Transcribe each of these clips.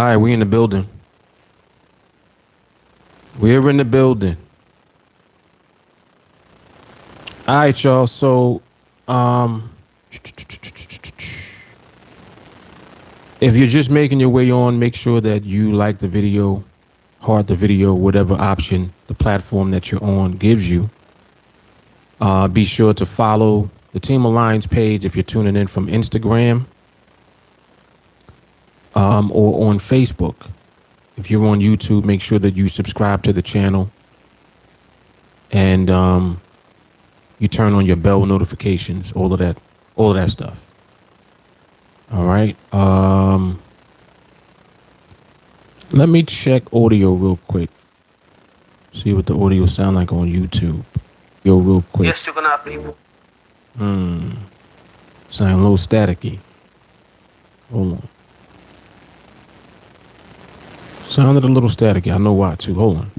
right, we in the building. We're in the building. All right, y'all. So, if you're just making your way on, make sure that you like the video, heart the video, whatever option the platform that you're on gives you. Be sure to follow the TeamAlliance page if you're tuning in from Instagram or on Facebook. If you're on YouTube, make sure that you subscribe to the channel and you turn on your bell notifications, all of that stuff. All right. Let me check audio real quick. See what the audio sound like on YouTube. Yo, real quick. Yes, you're gonna people. Sound a little staticky. Hold on. Sounded a little staticky. I know why too. Hold on.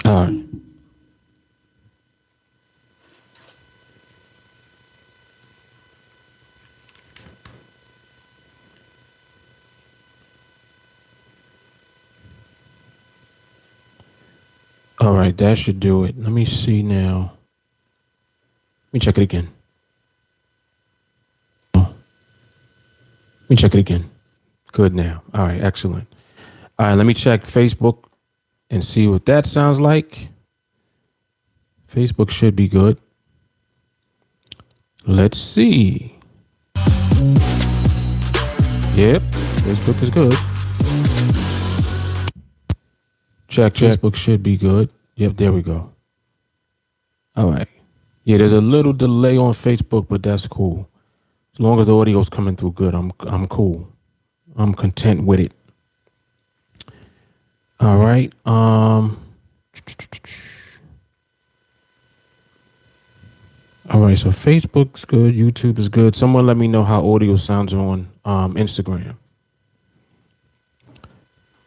All right. All right, that should do it. Let me see now. Let me check it again. Let me check it again. Good now. All right, excellent. All right, let me check Facebook and see what that sounds like. Facebook should be good. Let's see. Yep, Facebook is good. Check. Facebook should be good. Yep, there we go. All right. Yeah, there's a little delay on Facebook, but that's cool. As long as the audio's coming through good, I'm cool. I'm content with it. All right. All right, so Facebook's good, YouTube is good. Someone let me know how audio sounds on Instagram.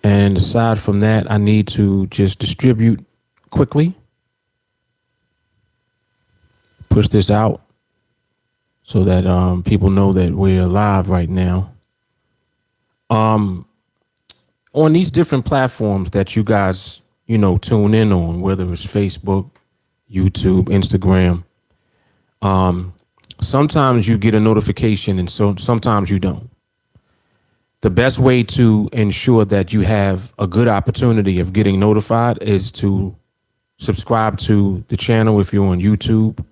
And aside from that, I need to just distribute quickly. Push this out so that people know that we're live right now. On these different platforms that you guys, tune in on, whether it's Facebook, YouTube, Instagram, sometimes you get a notification and sometimes you don't. The best way to ensure that you have a good opportunity of getting notified is to subscribe to the channel if you're on YouTube.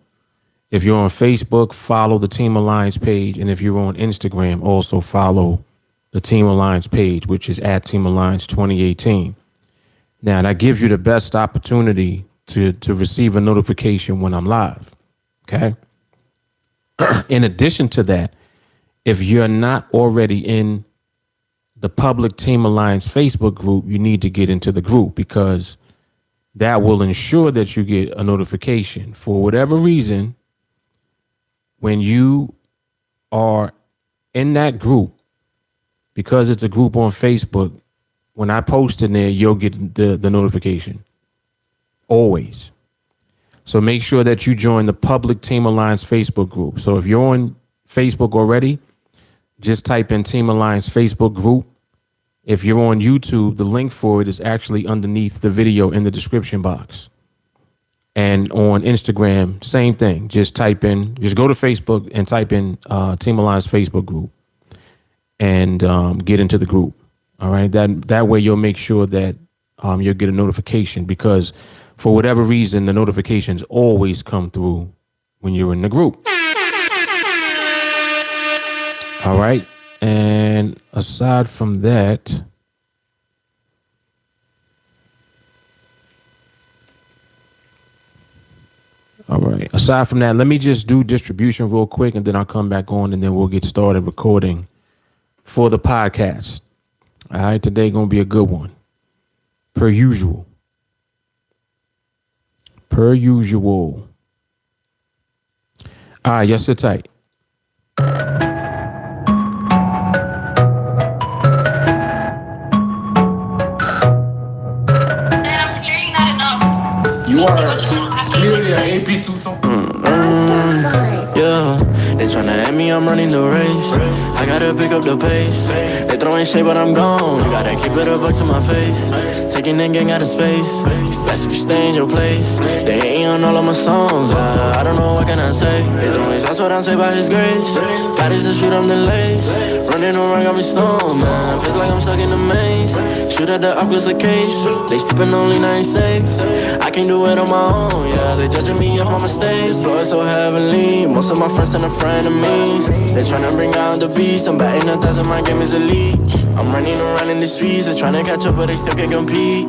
If you're on Facebook, follow the TeamAlliance page. And if you're on Instagram, also follow the TeamAlliance page, which is at TeamAlliance 2018. Now, that gives you the best opportunity to receive a notification when I'm live. Okay. In addition to that, if you're not already in the public TeamAlliance Facebook group, you need to get into the group because that will ensure that you get a notification. For whatever reason, when you are in that group, because it's a group on Facebook, when I post in there, you'll get the notification. Always. So make sure that you join the public TeamAlliance Facebook group. So if you're on Facebook already, just type in TeamAlliance Facebook group. If you're on YouTube, the link for it is actually underneath the video in the description box. And on Instagram, same thing. Just go to Facebook and type in TeamAlliance Facebook group and get into the group. All right. That way you'll make sure that you'll get a notification because for whatever reason, the notifications always come through when you're in the group. All right. And aside from that, all right. Aside from that, let me just do distribution real quick and then I'll come back on and then we'll get started recording for the podcast. All right. Today going to be a good one. Per usual. Per usual. All right. Yes, sit tight. You are clearly an AP2 Yeah, they tryna at me, I'm running the race. I gotta pick up the pace. They throwing shade, but I'm gone. You gotta keep it a buck to my face. Taking that gang out of space. Expect if you stay in your place. They hating on all of my songs. I don't know what can I say. They throwing shots, what I say by His grace. God is to shoot, I'm the lace. Running around, got me stoned, man. Feels like I'm stuck in the maze. Shoot at the Oculus case. They sleeping only 96. I can't do it on my own, yeah. They judging me off my mistakes. Flow is so heavenly. Most of my friends and frenemies. They tryna bring out the beast. I'm batting 1,000, my game is elite. I'm running around in the streets. They tryna catch up, but they still can't compete.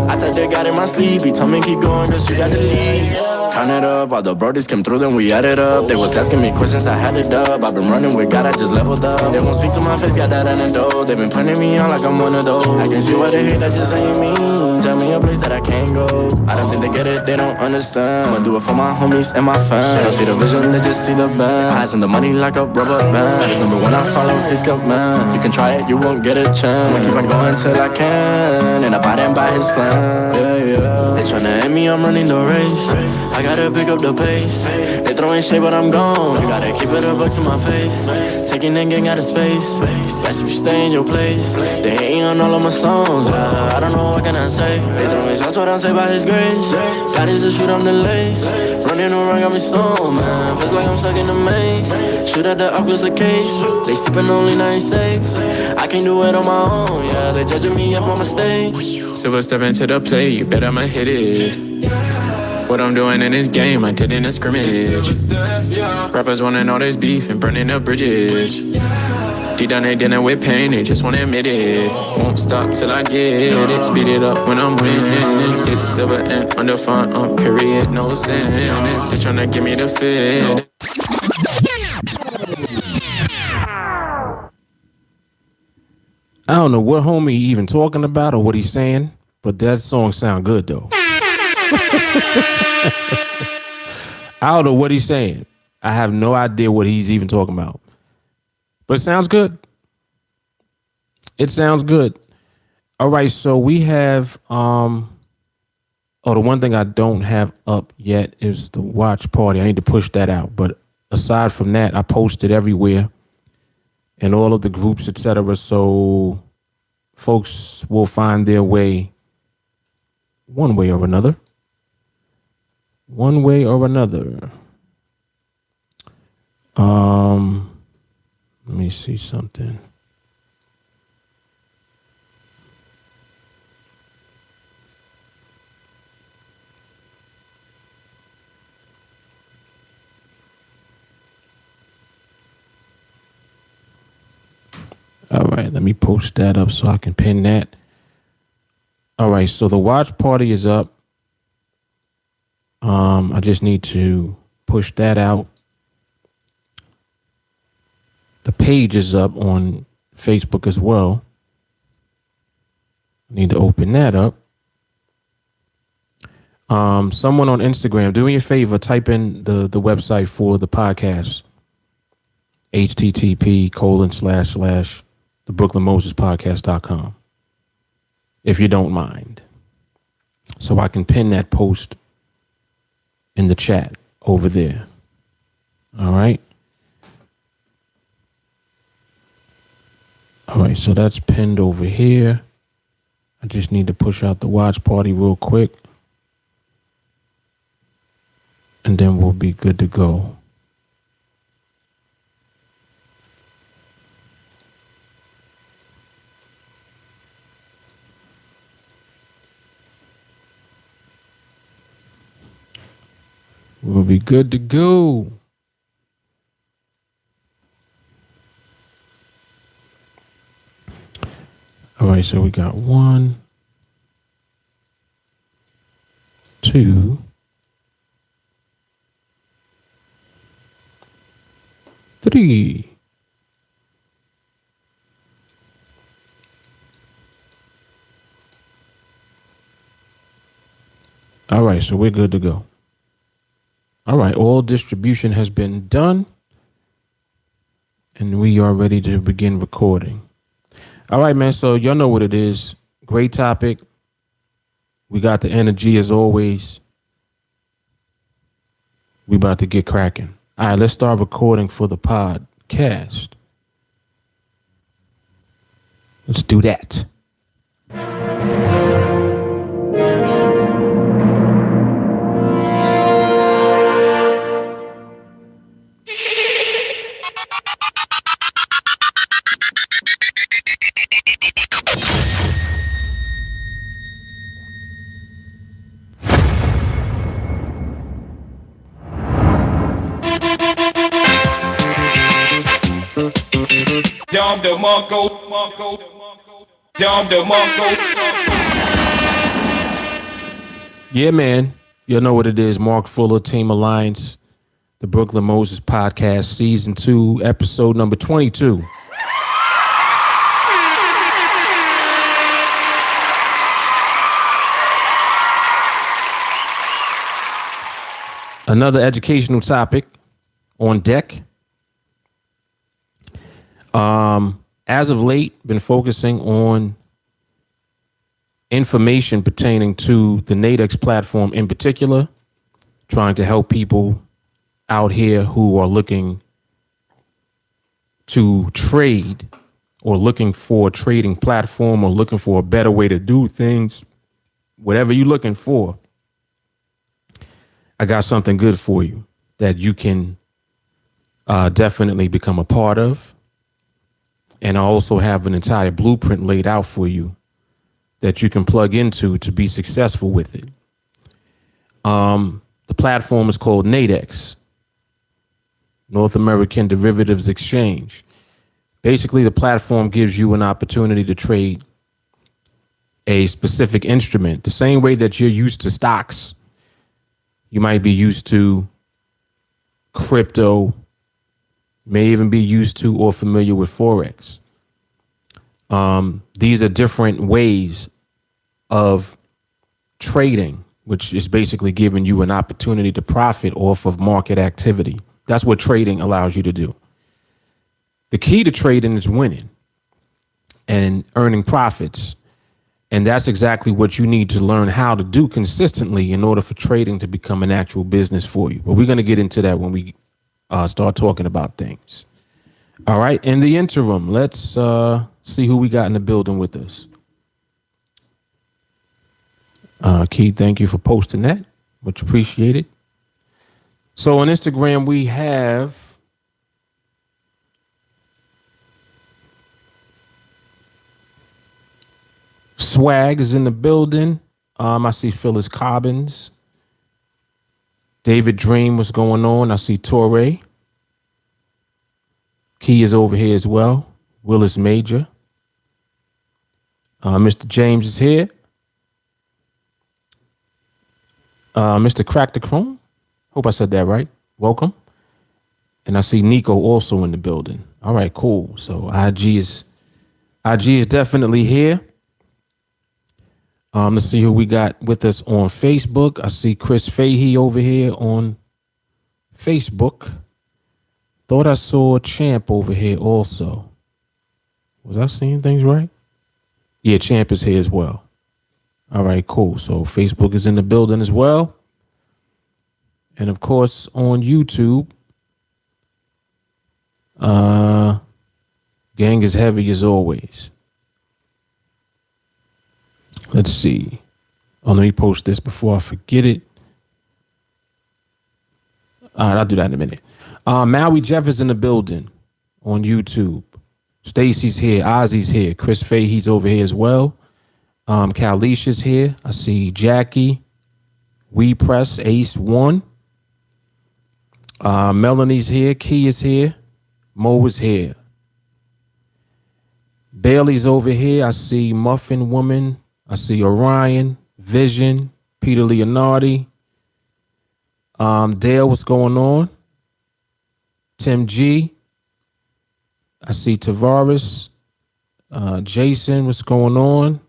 I thought they got in my sleep. He told me keep going, cause you got the lead. Count it up, all the brodies came through, then we added up. They was asking me questions, I had it up. I've been running with God, I just leveled up. They won't speak to my face, got that antidote. They been pointing me on like I'm one of those. I can see why they hate, that just ain't me. Tell me a place that I can't go. I don't think they get it, they don't understand. I'ma do it for my homies and my fans. They don't see the vision, they just see the band. Eyes on the money like a rubber band. That is number one, I follow his command. You can try it, you won't get a chance. I'ma keep on going till I can. And abiding by his plan. Yeah, yeah. They tryna at me, I'm running the race. I gotta pick up the pace. They throwing shade, but I'm gone. You gotta keep it a buck to my face. Taking that gang out of space. Expect if you stay in your place. They hating on all of my songs. I don't know what can I say. They throwing shots, what I say by His grace. God is to shoot, I'm the lace. Running around, got me stoned, man. Feels like I'm stuck in the maze. Shoot at the Oculus case. They sipping only 96. I can't do it on my own, yeah. They judging me off my mistakes. Silver step into the play, you bet I'ma hit it. What I'm doing in this game, I did in a scrimmage. Rappers wanna know there's beef and burning up bridges. Deep down they dealing with pain, they just wanna admit it. Won't stop till I get it. Speed it up when I'm winning. It's silver and under fun, period, no sentence. They tryna give me the fit. I don't know what homie he even talking about or what he's saying, but that song sound good though. I don't know what he's saying. I have no idea what he's even talking about. But it sounds good. It sounds good. All right, so we have the one thing I don't have up yet is the watch party. I need to push that out. But aside from that, I posted everywhere in all of the groups, etc. So folks will find their way one way or another. One way or another. Let me see something. All right, let me post that up so I can pin that. All right, so the watch party is up. I just need to push that out. The page is up on Facebook as well. I need to open that up. Someone on Instagram, do me a favor, type in the website for the podcast. http://thebrooklynmosespodcast.com. If you don't mind. So I can pin that post in the chat over there. All right. All right, so that's pinned over here. I just need to push out the watch party real quick. And then we'll be good to go. We'll be good to go. right, so we got 1, 2, 3. All right, so we're good to go. All right, all distribution has been done, and we are ready to begin recording. All right, man, so y'all know what it is. Great topic. We got the energy as always. We about to get cracking. All right, let's start recording for the podcast. Let's do that. Yeah, man. You know what it is. Mark Fuller, TeamAlliance, the Brooklyn Moses Podcast, Season 2, Episode number 22. Another educational topic on deck. As of late, been focusing on information pertaining to the NADEX platform in particular, trying to help people out here who are looking to trade or looking for a trading platform or looking for a better way to do things. Whatever you're looking for, I got something good for you that you can definitely become a part of. And I also have an entire blueprint laid out for you that you can plug into to be successful with it. The platform is called NADEX, North American Derivatives Exchange. Basically, the platform gives you an opportunity to trade a specific instrument, the same way that you're used to stocks. You might be used to crypto, may even be used to or familiar with Forex. These are different ways of trading, which is basically giving you an opportunity to profit off of market activity. That's what trading allows you to do. The key to trading is winning and earning profits. And that's exactly what you need to learn how to do consistently in order for trading to become an actual business for you. But we're going to get into that when we start talking about things. All right. In the interim, let's see who we got in the building with us. Keith, thank you for posting that. Much appreciated. So on Instagram, we have Swag is in the building. I see Phyllis Cobbins. David Dream, what's going on? I see Torre. Key is over here as well. Willis Major. Mr. James is here. Mr. Crack the Chrome. Hope I said that right. Welcome. And I see Nico also in the building. All right, cool. So IG is definitely here. Let's see who we got with us on Facebook. I see Chris Fahey over here on Facebook. Thought I saw Champ over here also. Was I seeing things right? Yeah, Champ is here as well. All right, cool. So Facebook is in the building as well. And of course on YouTube, gang is heavy as always. Let's see. Oh, let me post this before I forget it. All right, I'll do that in a minute. Maui Jeff is in the building on YouTube. Stacy's here. Ozzy's here. Chris Fahey's over here as well. Kalisha's here. I see Jackie. We Press Ace 1. Melanie's here. Key is here. Mo is here. Bailey's over here. I see Muffin Woman. I see Orion, Vision, Peter Leonardi. Dale, what's going on? Tim G. I see Tavares. Jason, what's going on?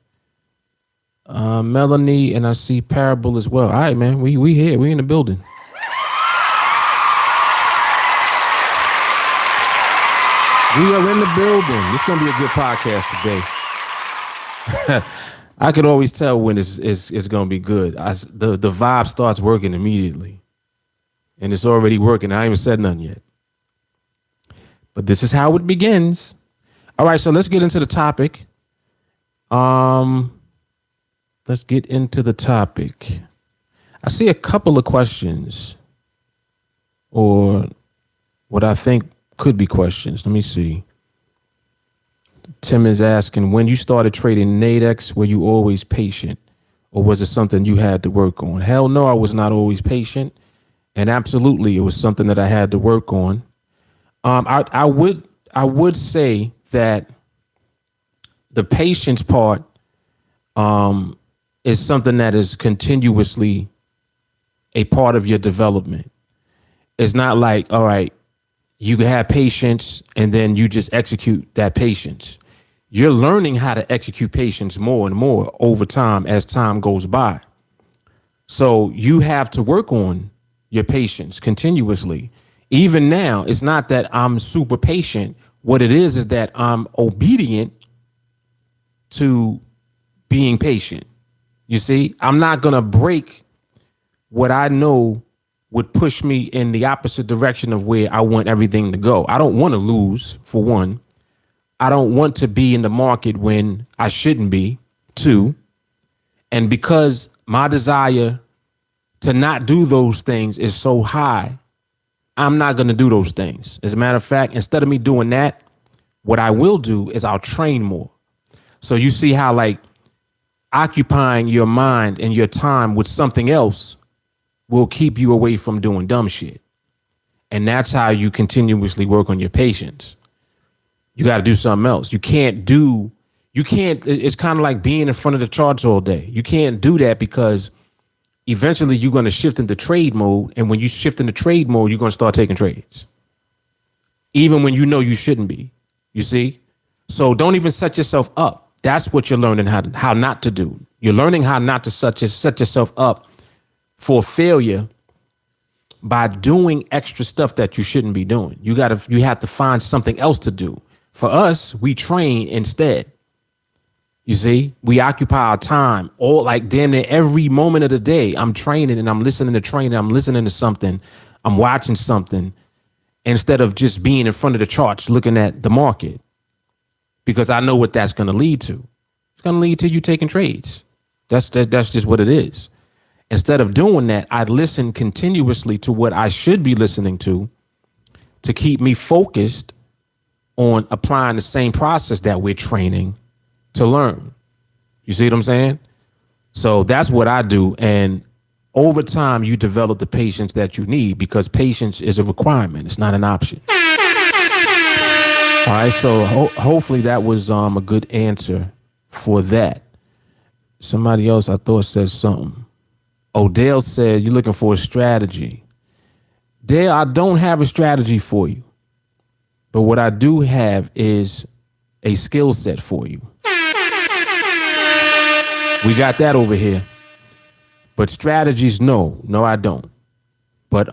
Melanie, and I see Parable as well. All right, man. We here. We in the building. We are in the building. It's gonna be a good podcast today. I could always tell when it's gonna be good. The vibe starts working immediately, and it's already working. I ain't even said nothing yet, but this is how it begins. All right, so let's get into the topic. Let's get into the topic. I see a couple of questions, or what I think could be questions. Let me see. Tim is asking, when you started trading NADEX, were you always patient, or was it something you had to work on? Hell no, I was not always patient, and absolutely, it was something that I had to work on. I would say that the patience part is something that is continuously a part of your development. It's not like, all right, you have patience and then you just execute that patience. You're learning how to execute patience more and more over time as time goes by. So you have to work on your patience continuously. Even now, it's not that I'm super patient. What it is that I'm obedient to being patient. You see, I'm not going to break what I know would push me in the opposite direction of where I want everything to go. I don't want to lose, for one. I don't want to be in the market when I shouldn't be, two. And because my desire to not do those things is so high, I'm not going to do those things. As a matter of fact, instead of me doing that, what I will do is I'll train more. So you see how, like, occupying your mind and your time with something else will keep you away from doing dumb shit. And that's how you continuously work on your patience. You got to do something else. It's kind of like being in front of the charts all day. You can't do that because eventually you're going to shift into trade mode. And when you shift into trade mode, you're going to start taking trades. Even when you know you shouldn't be, you see? So don't even set yourself up. That's what you're learning how not to do. You're learning how not to set yourself up for failure by doing extra stuff that you shouldn't be doing. You have to find something else to do. For us, we train instead. You see, we occupy our time all, like, damn near every moment of the day. I'm training and I'm listening to training. I'm listening to something. I'm watching something instead of just being in front of the charts looking at the market, because I know what that's going to lead to. It's going to lead to you taking trades. That's just what it is. Instead of doing that, I listen continuously to what I should be listening to keep me focused on applying the same process that we're training to learn. You see what I'm saying? So that's what I do. And over time, you develop the patience that you need, because patience is a requirement. It's not an option. All right. So hopefully that was a good answer for that. Somebody else I thought said something. Oh, Dale said, you're looking for a strategy. Dale, I don't have a strategy for you. But what I do have is a skill set for you. We got that over here. But strategies, no, I don't. But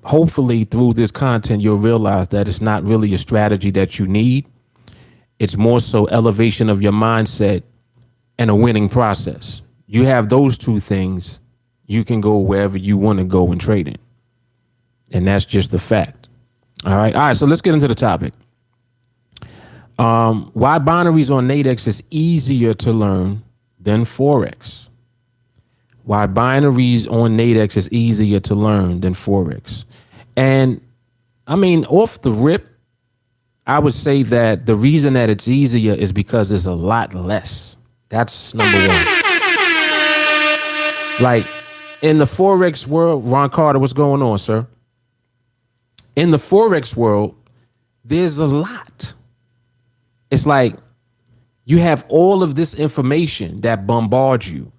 hopefully through this content, you'll realize that it's not really a strategy that you need. It's more so elevation of your mindset and a winning process. You have those two things, you can go wherever you want to go in trading. And that's just the fact. All right. So let's get into the topic. Why binaries on NADEX is easier to learn than Forex. Why binaries on NADEX is easier to learn than Forex. And I mean, off the rip, I would say that the reason that it's easier is because it's a lot less. That's number one. Like, in the Forex world, Ron Carter, what's going on, sir? In the Forex world, there's a lot. It's like You have all of this information that bombards you.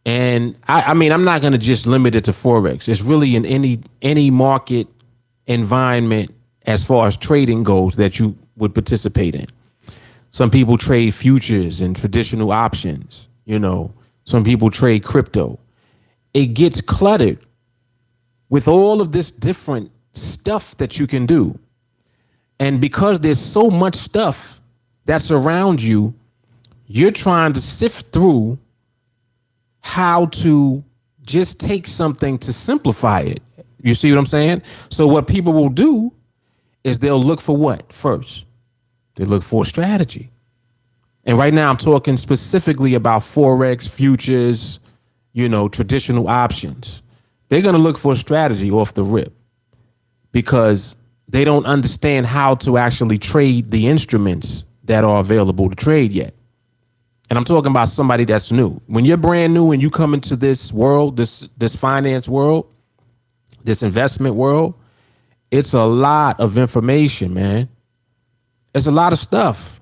And I mean, I'm not going to just limit it to Forex. It's really in any market environment as far as trading goes that you would participate in. Some people trade futures and traditional options, you know. Some people trade crypto. It gets cluttered with all of this different stuff that you can do. And because there's so much stuff that's around you, you're trying to sift through how to just take something to simplify it. You see what I'm saying? So what people will do is they'll look for what first? They look for a strategy. And right now I'm talking specifically about Forex, futures, you know, traditional options. They're going to look for a strategy off the rip because they don't understand how to actually trade the instruments that are available to trade yet. And I'm talking about somebody that's new. When you're brand new and you come into this world, this finance world, this investment world, it's a lot of information, man. It's a lot of stuff.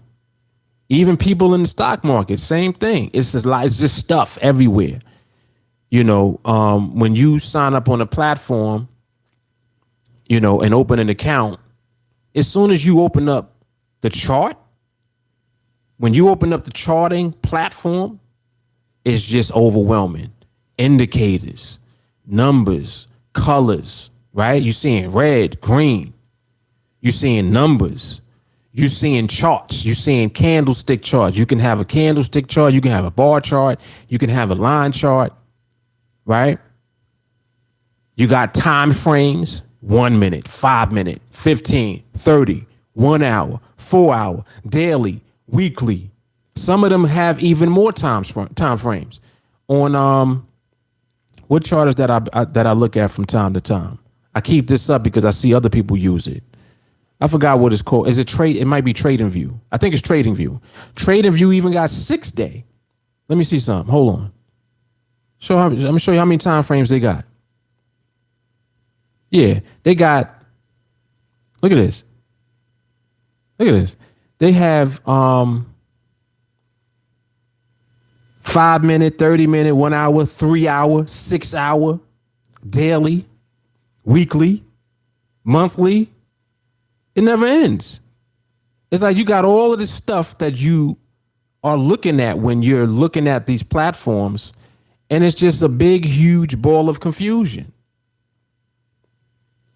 Even people in the stock market, same thing. It's just stuff everywhere. You know, when you sign up on a platform, you know, and open an account, as soon as you open up the chart, when you open up the charting platform, it's just overwhelming. Indicators, numbers, colors, right? You're seeing red, green. You're seeing numbers. You're seeing charts. You're seeing candlestick charts. You can have a candlestick chart. You can have a bar chart. You can have a line chart, right? You got time frames, 1 minute, 5 minute, 15, 30, 1 hour, 4 hour, daily, weekly. Some of them have even more time frames. On what chart is that I look at from time to time? I keep this up because I see other people use it. I forgot what it's called. Is it trade? It might be Trading View. I think it's Trading View. Trading View even got 6 day. Let me see something. Hold on. Let me show you how many time frames they got. Yeah, they got. Look at this. Look at this. They have 5 minute, 30 minute, 1 hour, 3 hour, 6 hour, daily, weekly, monthly. It never ends. It's like you got all of this stuff that you are looking at when you're looking at these platforms, and it's just a big, huge ball of confusion.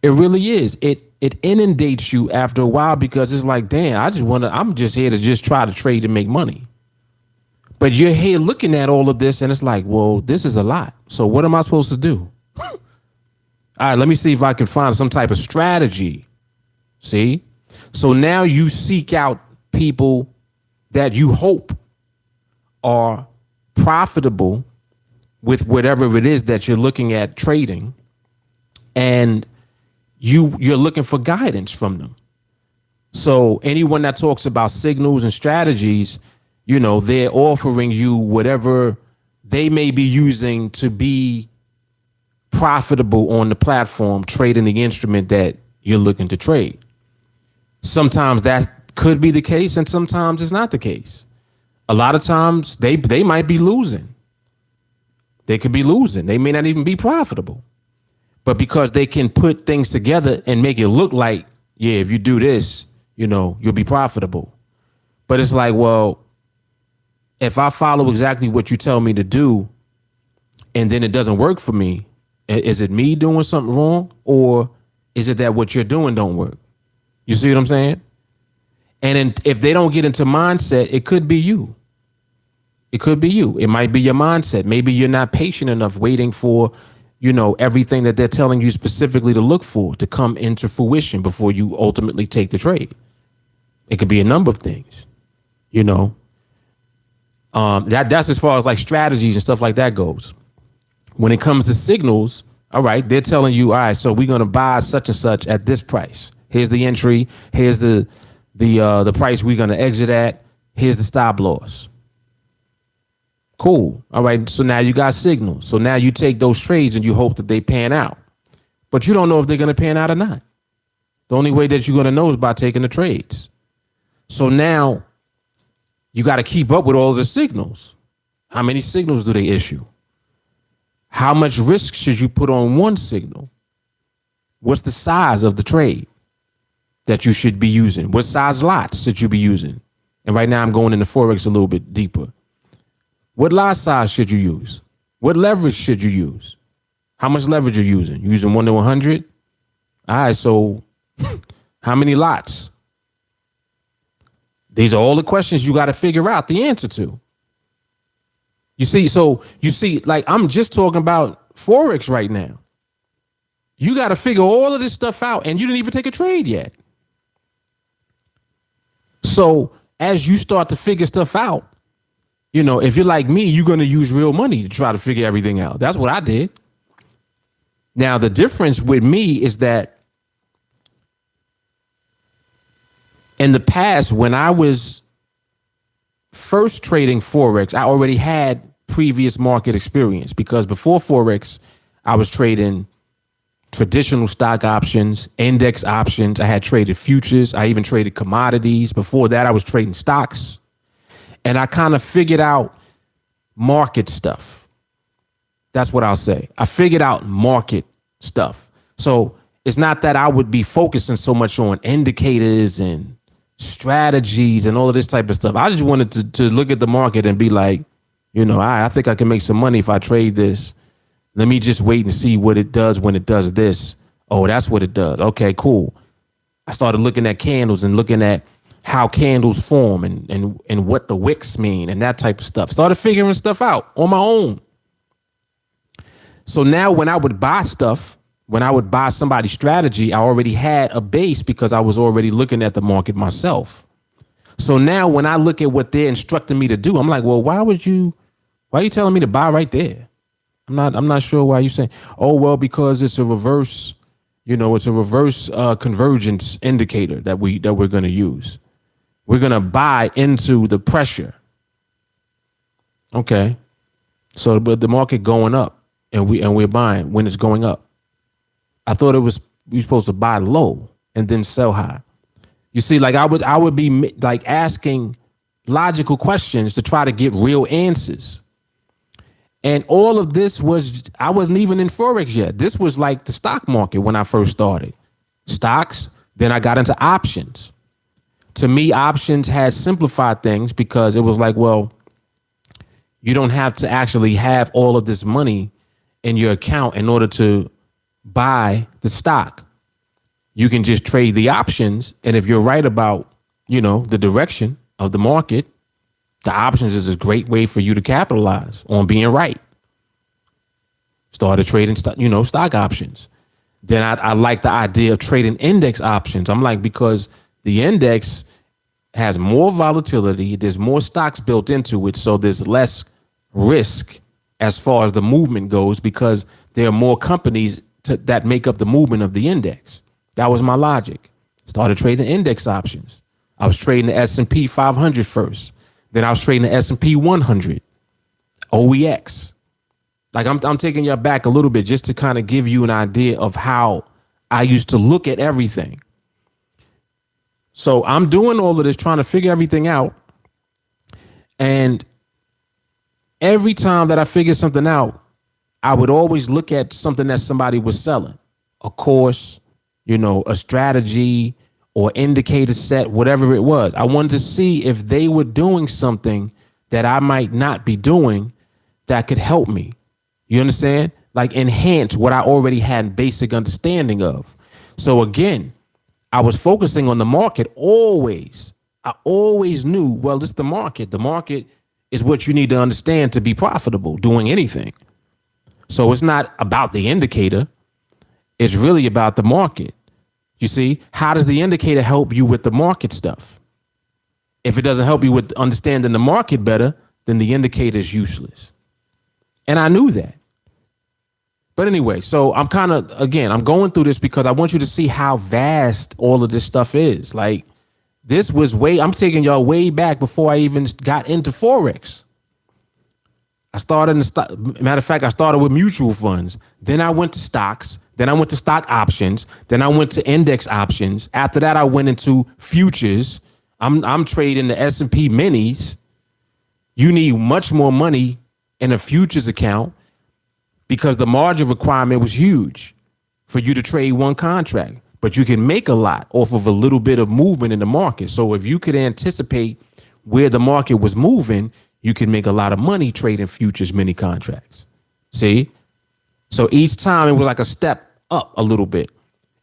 It really is. It inundates you after a while because it's like, damn, I'm just here to just try to trade and make money. But you're here looking at all of this and it's like, well, this is a lot. So what am I supposed to do? All right, let me see if I can find some type of strategy. See? So now you seek out people that you hope are profitable with whatever it is that you're looking at trading, and you're looking for guidance from them. So anyone that talks about signals and strategies, you know, they're offering you whatever they may be using to be profitable on the platform, trading the instrument that you're looking to trade. Sometimes that could be the case, and sometimes it's not the case. A lot of times they might be losing. They could be losing. They may not even be profitable. But because they can put things together and make it look like, yeah, if you do this, you know, you'll be profitable. But it's like, well, if I follow exactly what you tell me to do and then it doesn't work for me, is it me doing something wrong, or is it that what you're doing don't work? You see what I'm saying? And if they don't get into mindset, it could be you. It could be you. It might be your mindset. Maybe you're not patient enough waiting for, you know, everything that they're telling you specifically to look for to come into fruition before you ultimately take the trade. It could be a number of things, you know. That's as far as like strategies and stuff like that goes. When it comes to signals, all right, they're telling you, all right, so we're going to buy such and such at this price. Here's the entry. Here's the price we're going to exit at. Here's the stop loss. Cool. All right. So now you got signals. So now you take those trades and you hope that they pan out. But you don't know if they're going to pan out or not. The only way that you're going to know is by taking the trades. So now you got to keep up with all the signals. How many signals do they issue? How much risk should you put on one signal? What's the size of the trade that you should be using? What size lots should you be using? And right now I'm going into Forex a little bit deeper. What lot size should you use? What leverage should you use? How much leverage are you using? You using 1 to 100? All right, so how many lots? These are all the questions you got to figure out the answer to. You see, like I'm just talking about Forex right now. You got to figure all of this stuff out, and you didn't even take a trade yet. So as you start to figure stuff out, if you're like me, you're going to use real money to try to figure everything out. That's what I did. Now, the difference with me is that in the past, when I was first trading Forex, I already had previous market experience, because before Forex, I was trading traditional stock options, index options. I had traded futures. I even traded commodities. Before that, I was trading stocks. And I kind of figured out market stuff. That's what I'll say. I figured out market stuff. So it's not that I would be focusing so much on indicators and strategies and all of this type of stuff. I just wanted to look at the market and be like, I think I can make some money if I trade this. Let me just wait and see what it does when it does this. Oh, that's what it does. Okay, cool. I started looking at candles and looking at how candles form and what the wicks mean and that type of stuff. Started figuring stuff out on my own. So now when I would buy stuff, when I would buy somebody's strategy, I already had a base because I was already looking at the market myself. So now when I look at what they're instructing me to do, I'm like, well, why are you telling me to buy right there? I'm not sure why you're saying, oh, well, because it's a reverse, convergence indicator that we're going to use. We're going to buy into the pressure. Okay. So, but the market going up and we're buying when it's going up. I thought we were supposed to buy low and then sell high. You see, like I would be like asking logical questions to try to get real answers. And all of this I wasn't even in Forex yet. This was like the stock market when I first started. Stocks, then I got into options. To me, options had simplified things because it was like, well, you don't have to actually have all of this money in your account in order to buy the stock. You can just trade the options. And if you're right about, the direction of the market, the options is a great way for you to capitalize on being right. Started trading, stock options. Then I like the idea of trading index options. I'm like, because the index has more volatility. There's more stocks built into it. So there's less risk as far as the movement goes because there are more companies that make up the movement of the index. That was my logic. Started trading index options. I was trading the S&P 500 first. Then I was trading the S&P 100, OEX. Like I'm taking you back a little bit just to kind of give you an idea of how I used to look at everything. So I'm doing all of this, trying to figure everything out. And every time that I figured something out, I would always look at something that somebody was selling. A course, a strategy or indicator set, whatever it was. I wanted to see if they were doing something that I might not be doing that could help me. You understand? Like enhance what I already had basic understanding of. So again, I was focusing on the market always. I always knew, well, it's the market. The market is what you need to understand to be profitable doing anything. So it's not about the indicator. It's really about the market. You see, how does the indicator help you with the market stuff? If it doesn't help you with understanding the market better, then the indicator is useless. And I knew that. But anyway, so I'm I'm going through this because I want you to see how vast all of this stuff is. Like this was I'm taking y'all way back before I even got into Forex. I started matter of fact, I started with mutual funds. Then I went to stocks. Then I went to stock options. Then I went to index options. After that, I went into futures. I'm trading the S&P minis. You need much more money in a futures account because the margin requirement was huge for you to trade one contract. But you can make a lot off of a little bit of movement in the market. So if you could anticipate where the market was moving, you can make a lot of money trading futures mini contracts. See? So each time it was like a step up a little bit.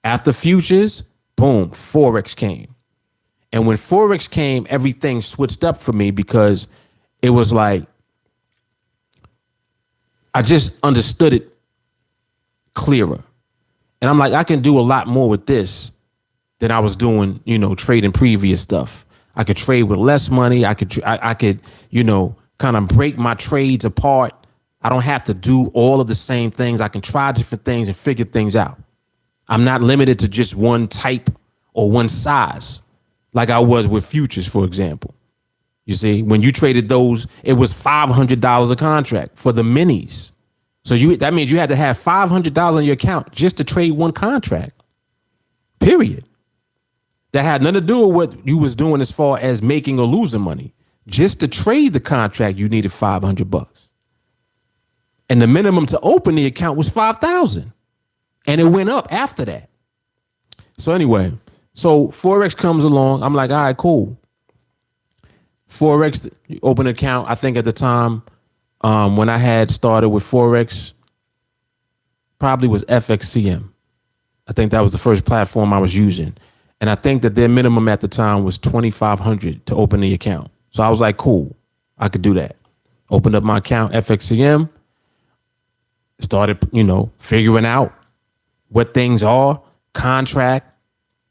After futures, boom, Forex came. And when Forex came, everything switched up for me because it was like, I just understood it clearer. And I'm like, I can do a lot more with this than I was doing, trading previous stuff. I could trade with less money. I could, kind of break my trades apart. I don't have to do all of the same things. I can try different things and figure things out. I'm not limited to just one type or one size like I was with futures, for example. You see, when you traded those, it was $500 a contract for the minis. So that means you had to have $500 on your account just to trade one contract, period. That had nothing to do with what you was doing as far as making or losing money. Just to trade the contract, you needed $500. And the minimum to open the account was $5,000. And it went up after that. So anyway, so Forex comes along. I'm like, all right, cool. Forex, open an account. I think at the time, when I had started with Forex, probably was FXCM. I think that was the first platform I was using. And I think that their minimum at the time was $2,500 to open the account. So I was like, cool, I could do that. Opened up my account, FXCM, started, figuring out what things are, contract.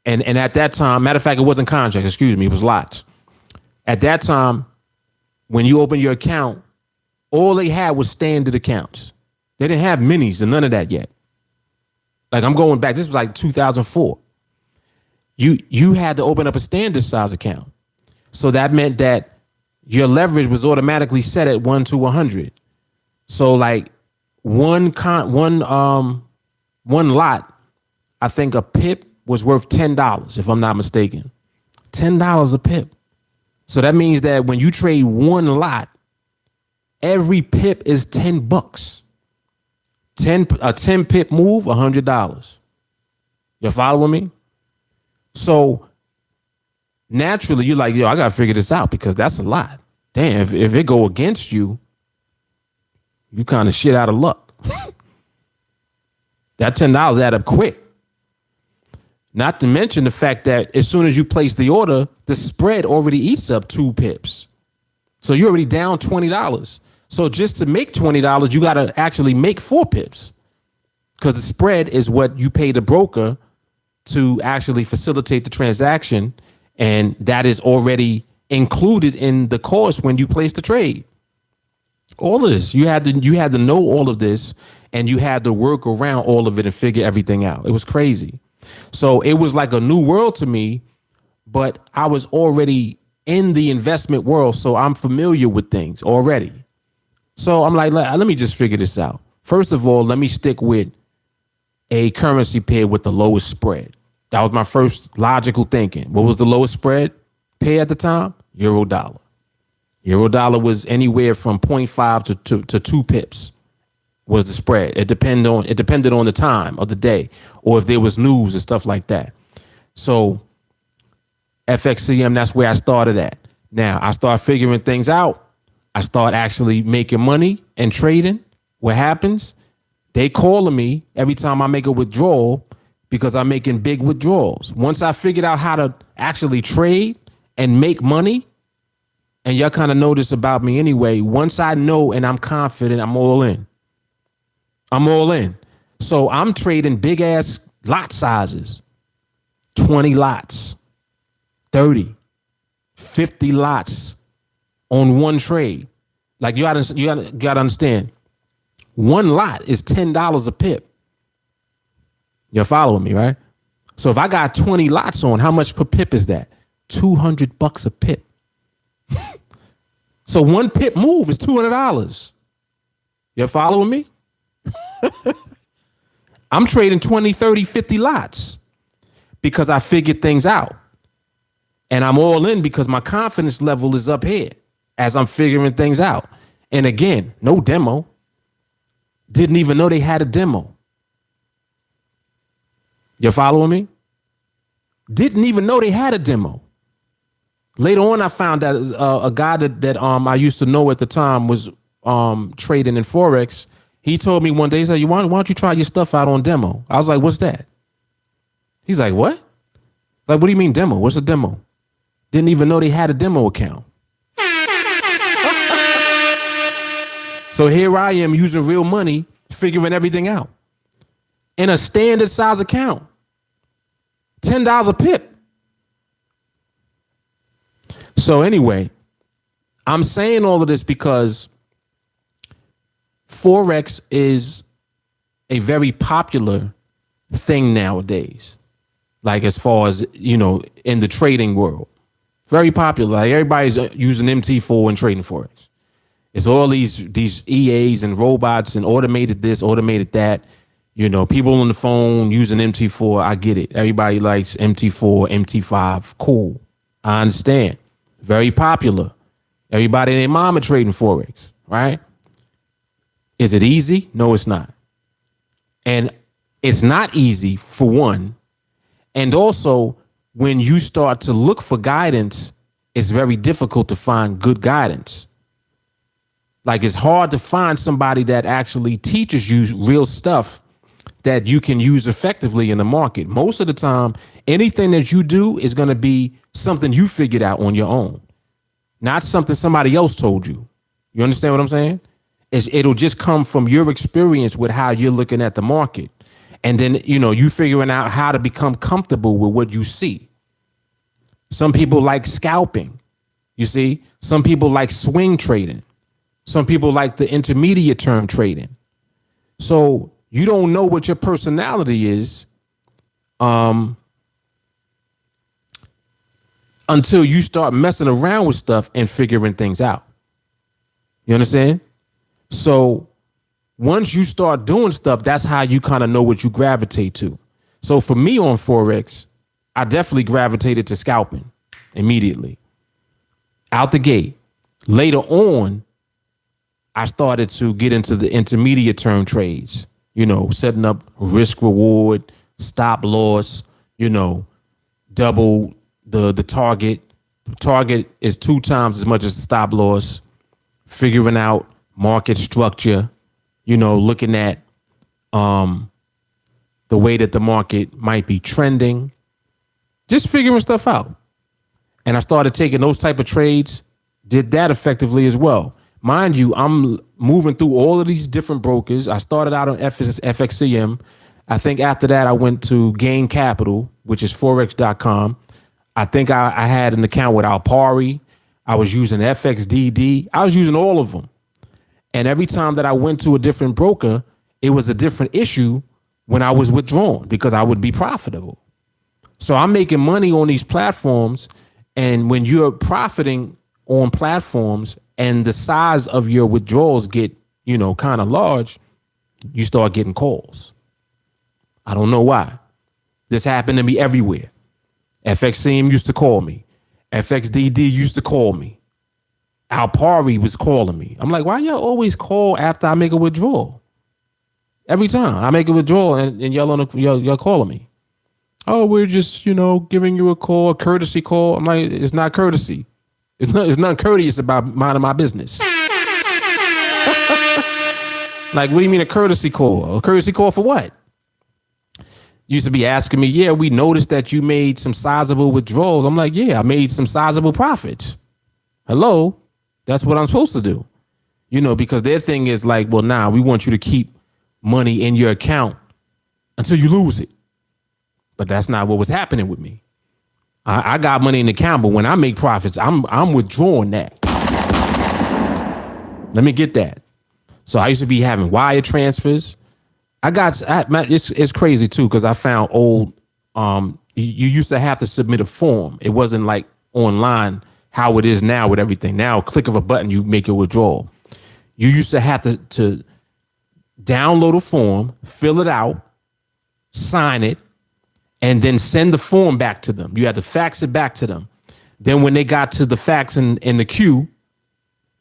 And at that time, matter of fact, it wasn't contract, excuse me, it was lots. At that time, when you open your account, all they had was standard accounts. They didn't have minis and none of that yet. Like I'm going back, this was like 2004. You had to open up a standard size account. So that meant that your leverage was automatically set at 1 to 100. So like one lot, I think a pip was worth $10, if I'm not mistaken. $10 a pip. So that means that when you trade one lot, every pip is $10. A 10 pip move, $100. You following me? So naturally, you're like, yo, I gotta figure this out because that's a lot. Damn, if it go against you, you kind of shit out of luck. That $10 add up quick. Not to mention the fact that as soon as you place the order, the spread already eats up 2 pips. So you're already down $20. So just to make $20, you got to actually make 4 pips because the spread is what you pay the broker to actually facilitate the transaction. And that is already included in the cost when you place the trade. All of this, you had to know all of this and you had to work around all of it and figure everything out. It was crazy. So it was like a new world to me, but I was already in the investment world. So I'm familiar with things already. So I'm like, let me just figure this out. First of all, let me stick with a currency pair with the lowest spread. That was my first logical thinking. What was the lowest spread pair at the time? Euro dollar. Euro dollar was anywhere from 0.5 to 2 pips was the spread. It depended on the time of the day or if there was news and stuff like that. So FXCM, that's where I started at. Now I start figuring things out. I start actually making money and trading. What happens? They calling me every time I make a withdrawal because I'm making big withdrawals. Once I figured out how to actually trade and make money, and y'all kind of know this about me anyway, once I know and I'm confident, I'm all in. I'm all in. So I'm trading big ass lot sizes, 20 lots, 30, 50 lots on one trade. Like you gotta understand, one lot is $10 a pip. You're following me, right? So if I got 20 lots on, how much per pip is that? $200 a pip. So one pip move is $200. You're following me? I'm trading 20, 30, 50 lots because I figured things out. And I'm all in because my confidence level is up here. as I'm figuring things out. And again, no demo. Didn't even know they had a demo. You following me? Didn't even know they had a demo. Later on, I found that a guy that I used to know at the time was trading in Forex. He told me one day, he said, why don't you try your stuff out on demo? I was like, what's that? He's like, what? Like, what do you mean demo? What's a demo? Didn't even know they had a demo account. So here I am using real money, figuring everything out. In a standard size account. $10 a pip. So anyway, I'm saying all of this because Forex is a very popular thing nowadays. Like as far as, in the trading world. Very popular. Like everybody's using MT4 and trading Forex. It's all these EAs and robots and automated this, automated that. People on the phone using MT4. I get it. Everybody likes MT4, MT5. Cool. I understand. Very popular. Everybody and their mama trading Forex, right? Is it easy? No, it's not. And it's not easy for one. And also, when you start to look for guidance, it's very difficult to find good guidance. Like it's hard to find somebody that actually teaches you real stuff that you can use effectively in the market. Most of the time, anything that you do is going to be something you figured out on your own, not something somebody else told you. You understand what I'm saying? It'll just come from your experience with how you're looking at the market. And then, you figuring out how to become comfortable with what you see. Some people like scalping. You see, some people like swing trading. Some people like the intermediate term trading. So you don't know what your personality is until you start messing around with stuff and figuring things out. You understand? So once you start doing stuff, that's how you kind of know what you gravitate to. So for me on Forex, I definitely gravitated to scalping immediately. Out the gate. Later on, I started to get into the intermediate term trades, setting up risk reward, stop loss, double the target. Target is 2 times as much as the stop loss, figuring out market structure, looking at the way that the market might be trending, just figuring stuff out. And I started taking those type of trades, did that effectively as well. Mind you, I'm moving through all of these different brokers. I started out on FXCM. I think after that, I went to Gain Capital, which is Forex.com. I think I had an account with Alpari. I was using FXDD. I was using all of them. And every time that I went to a different broker, it was a different issue when I was withdrawn because I would be profitable. So I'm making money on these platforms. And when you're profiting on platforms and the size of your withdrawals get, kind of large, you start getting calls. I don't know why. This happened to me everywhere. FXCM used to call me. FXDD used to call me. Alpari was calling me. I'm like, why y'all always call after I make a withdrawal? Every time I make a withdrawal and y'all calling me. Oh, we're just, giving you a call, a courtesy call. I'm like, it's not courtesy. It's nothing courteous about minding my business. Like, what do you mean a courtesy call? A courtesy call for what? Used to be asking me, yeah, we noticed that you made some sizable withdrawals. I'm like, yeah, I made some sizable profits. Hello? That's what I'm supposed to do. Because their thing is like, well, nah, we want you to keep money in your account until you lose it. But that's not what was happening with me. I got money in the account, but when I make profits, I'm withdrawing that. Let me get that. So I used to be having wire transfers. It's crazy too, because I found old, you used to have to submit a form. It wasn't like online how it is now with everything. Now, click of a button, you make a withdrawal. You used to have to download a form, fill it out, sign it, and then send the form back to them. You had to fax it back to them. Then when they got to the fax in the queue,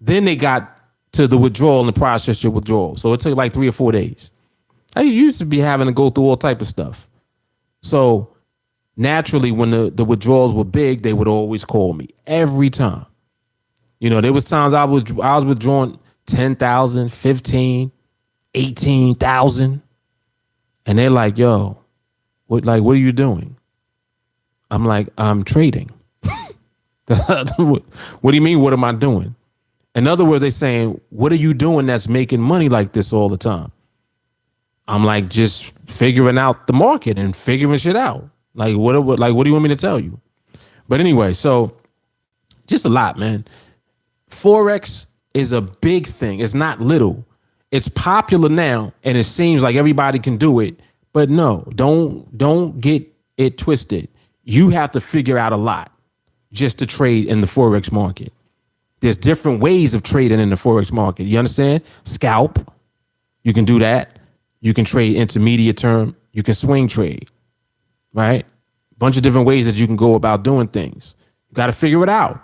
Then they got to the withdrawal and process your withdrawal. So it took like 3 or 4 days. I used to be having to go through all type of stuff. So naturally, when the withdrawals were big, they would always call me every time. There was times I was withdrawing 10,000, 15, 18,000. And they're like, yo, what are you doing? I'm like, I'm trading. What do you mean? What am I doing? In other words, they're saying, what are you doing that's making money like this all the time? I'm like, just figuring out the market and figuring shit out. Like, what do you want me to tell you? But anyway, so just a lot, man. Forex is a big thing. It's not little. It's popular now, and it seems like everybody can do it. But no, don't get it twisted. You have to figure out a lot just to trade in the Forex market. There's different ways of trading in the Forex market. You understand? Scalp. You can do that. You can trade intermediate term. You can swing trade. Right? Bunch of different ways that you can go about doing things. You got to figure it out.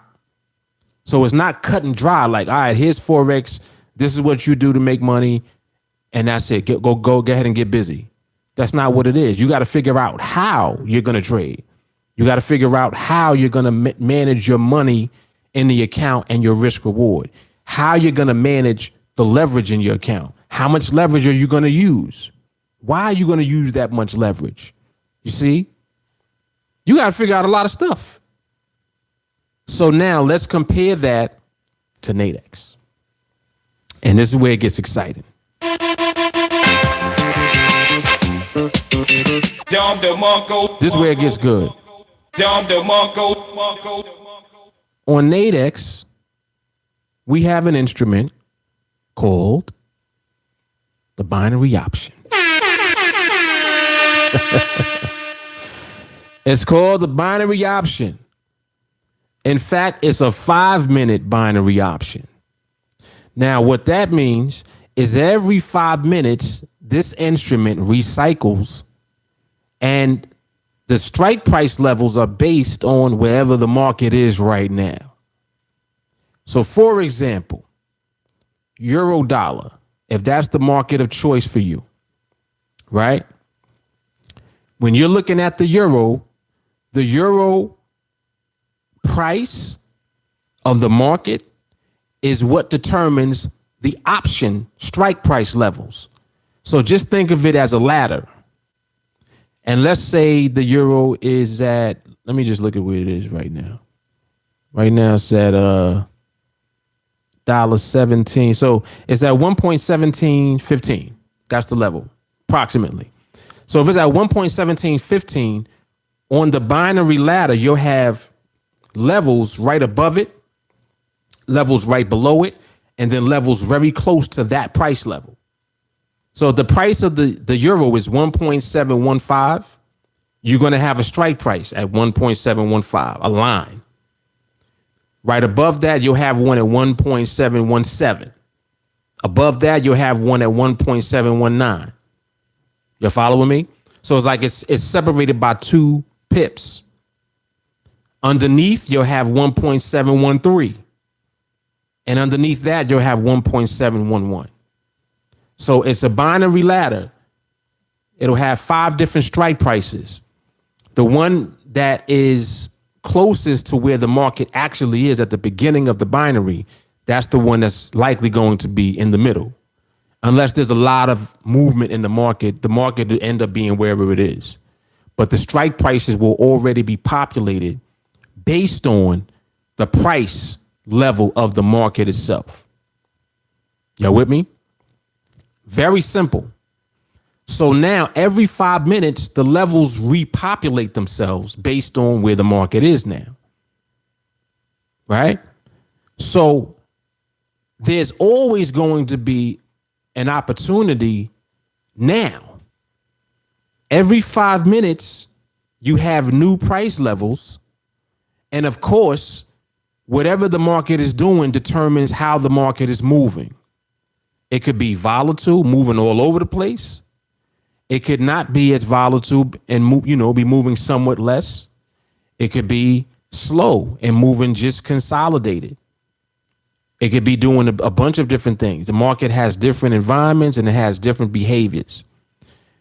So it's not cut and dry like, all right, here's Forex. This is what you do to make money. And that's it. Go ahead and get busy. That's not what it is. You got to figure out how you're going to trade. You got to figure out how you're going to manage your money in the account and your risk reward. How you're going to manage the leverage in your account. How much leverage are you going to use? Why are you going to use that much leverage? You see? You got to figure out a lot of stuff. So now let's compare that to NADEX. And this is where it gets exciting. This is where it gets good. On NADEX, we have an instrument called the binary option. It's called the binary option. In fact, it's a 5-minute binary option. Now, what that means is every 5 minutes, this instrument recycles, and the strike price levels are based on wherever the market is right now. So, for example, euro dollar, if that's the market of choice for you, right? When you're looking at the euro price of the market is what determines the option strike price levels. So just think of it as a ladder. And let's say the euro is at, let me just look at where it is right now. Right now it's at $1.17. So it's at 1.1715. That's the level, approximately. So if it's at 1.1715 on the binary ladder, you'll have levels right above it, levels right below it, and then levels very close to that price level. So if the price of the euro is 1.715, you're going to have a strike price at 1.715, a line. Right above that, you'll have one at 1.717. Above that, you'll have one at 1.719. You're following me? So it's like it's separated by 2 pips. Underneath, you'll have 1.713. And underneath that, you'll have 1.711. So it's a binary ladder. It'll have 5 different strike prices. The one that is closest to where the market actually is at the beginning of the binary, that's the one that's likely going to be in the middle. Unless there's a lot of movement in the market will end up being wherever it is. But the strike prices will already be populated based on the price level of the market itself. Y'all with me? Very simple. So now every 5 minutes, the levels repopulate themselves based on where the market is now. Right? So there's always going to be an opportunity now. Every 5 minutes, you have new price levels. And of course, whatever the market is doing determines how the market is moving. It could be volatile, moving all over the place. It could not be as volatile and be moving somewhat less. It could be slow and moving just consolidated. It could be doing a bunch of different things. The market has different environments and it has different behaviors.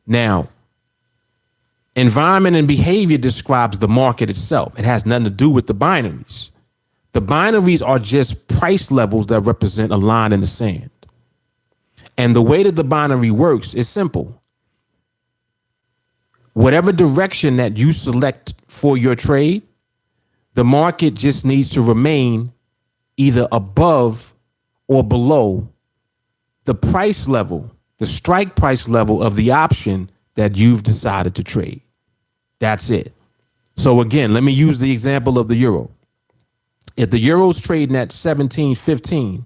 Now, environment and behavior describes the market itself. It has nothing to do with the binaries. The binaries are just price levels that represent a line in the sand. And the way that the binary works is simple. Whatever direction that you select for your trade, the market just needs to remain either above or below the price level, the strike price level of the option that you've decided to trade. That's it. So again, let me use the example of the euro. If the euro's trading at 17.15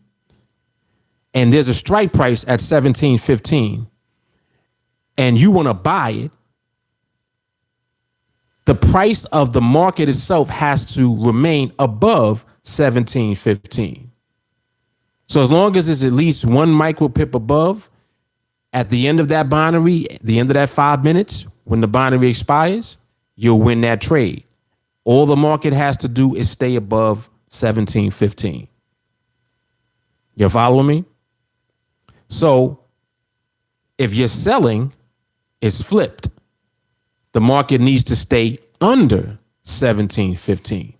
and there's a strike price at 17.15 and you want to buy it, the price of the market itself has to remain above 17.15. So as long as it's at least one micro pip above, at the end of that binary, at the end of that 5 minutes, when the binary expires, you'll win that trade. All the market has to do is stay above 17.15. You're following me? So if you're selling, it's flipped. The market needs to stay under 17.15.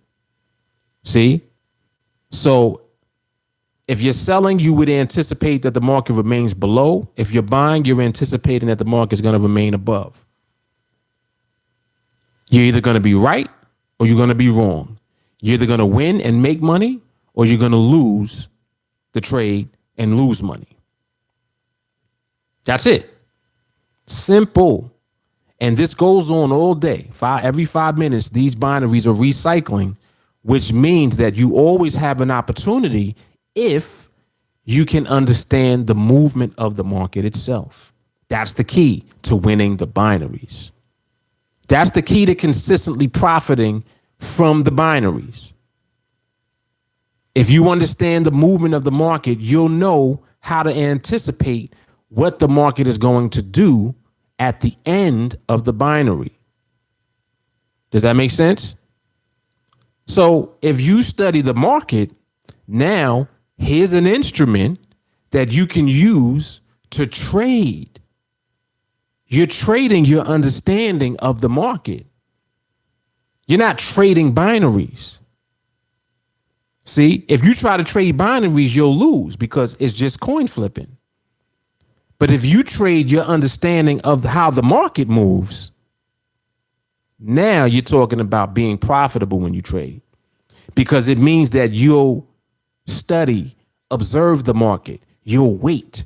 See? So if you're selling, you would anticipate that the market remains below. If you're buying, you're anticipating that the market is going to remain above. You're either going to be right or you're going to be wrong. You're either going to win and make money or you're going to lose the trade and lose money. That's it. Simple. And this goes on all day. Every 5 minutes, these binaries are recycling, which means that you always have an opportunity if you can understand the movement of the market itself. That's the key to winning the binaries. That's the key to consistently profiting from the binaries. If you understand the movement of the market, you'll know how to anticipate what the market is going to do at the end of the binary. Does that make sense? So if you study the market, now here's an instrument that you can use to trade. You're trading your understanding of the market. You're not trading binaries. See, if you try to trade binaries, you'll lose because it's just coin flipping. But if you trade your understanding of how the market moves, now you're talking about being profitable when you trade, because it means that you'll study, observe the market, you'll wait,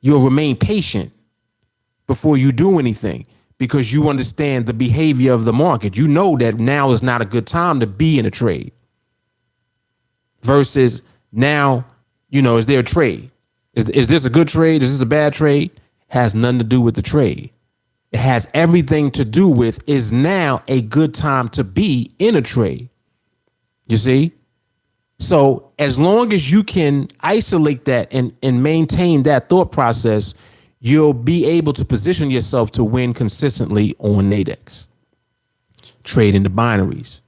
you'll remain patient before you do anything because you understand the behavior of the market. You know that now is not a good time to be in a trade versus now, is there a trade? Is this a good trade? Is this a bad trade? Has nothing to do with the trade. It has everything to do with, is now a good time to be in a trade? You see? So as long as you can isolate that and maintain that thought process, you'll be able to position yourself to win consistently on NADEX, trading the binaries.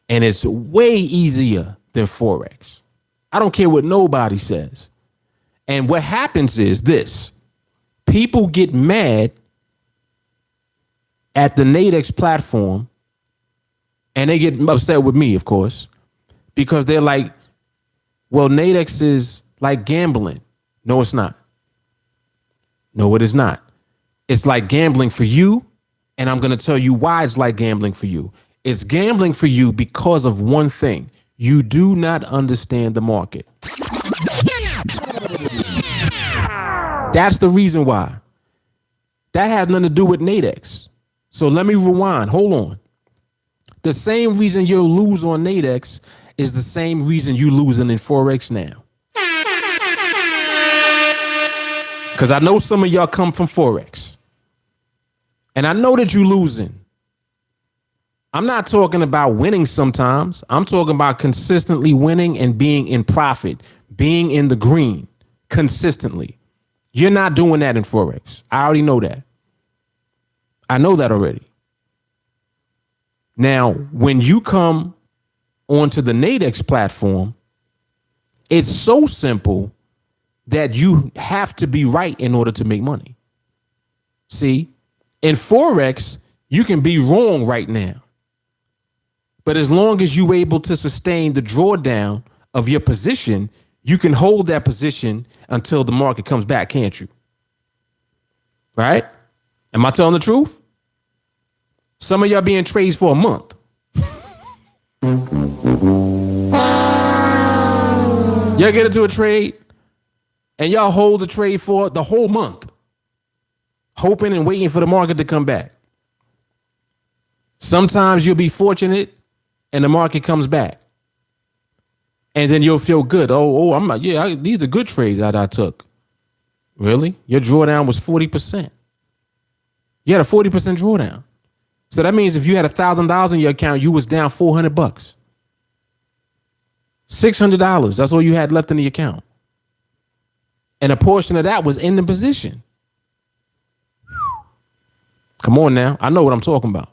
And it's way easier than Forex. I don't care what nobody says. And what happens is this: people get mad at the NADEX platform and they get upset with me, of course, because they're like, well, NADEX is like gambling. No, it's not. No, it is not. It's like gambling for you. And I'm going to tell you why it's like gambling for you. It's gambling for you because of one thing. You do not understand the market. That's the reason why. That has nothing to do with NADEX. So let me rewind. Hold on. The same reason you'll lose on NADEX is the same reason you losing in Forex now. Because I know some of y'all come from Forex. And I know that you're losing. I'm not talking about winning sometimes. I'm talking about consistently winning and being in profit, being in the green consistently. You're not doing that in Forex. I already know that. I know that already. Now, when you come onto the NADEX platform, It's so simple that you have to be right in order to make money. See, in Forex, you can be wrong right now. But as long as you're able to sustain the drawdown of your position, you can hold that position until the market comes back, can't you? Right? Am I telling the truth? Some of y'all be in trades for a month. Y'all get into a trade and y'all hold the trade for the whole month, hoping and waiting for the market to come back. Sometimes you'll be fortunate and the market comes back. And then you'll feel good. I'm not, these are good trades that I took. Really? Your drawdown was 40%. You had a 40% drawdown. So that means if you had $1,000 in your account, you was down $400. $600. That's all you had left in the account. And a portion of that was in the position. Come on now. I know what I'm talking about.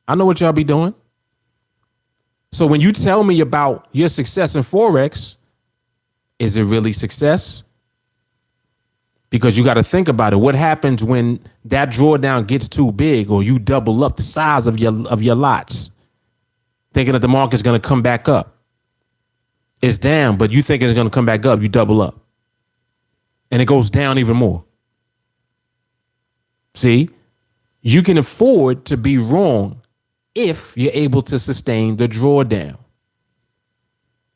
I know what y'all be doing. So when you tell me about your success in Forex, is it really success? Because you got to think about it. What happens when that drawdown gets too big or you double up the size of your lots, thinking that the market's going to come back up? It's down, but you think it's going to come back up, you double up. And it goes down even more. See, you can afford to be wrong if you're able to sustain the drawdown.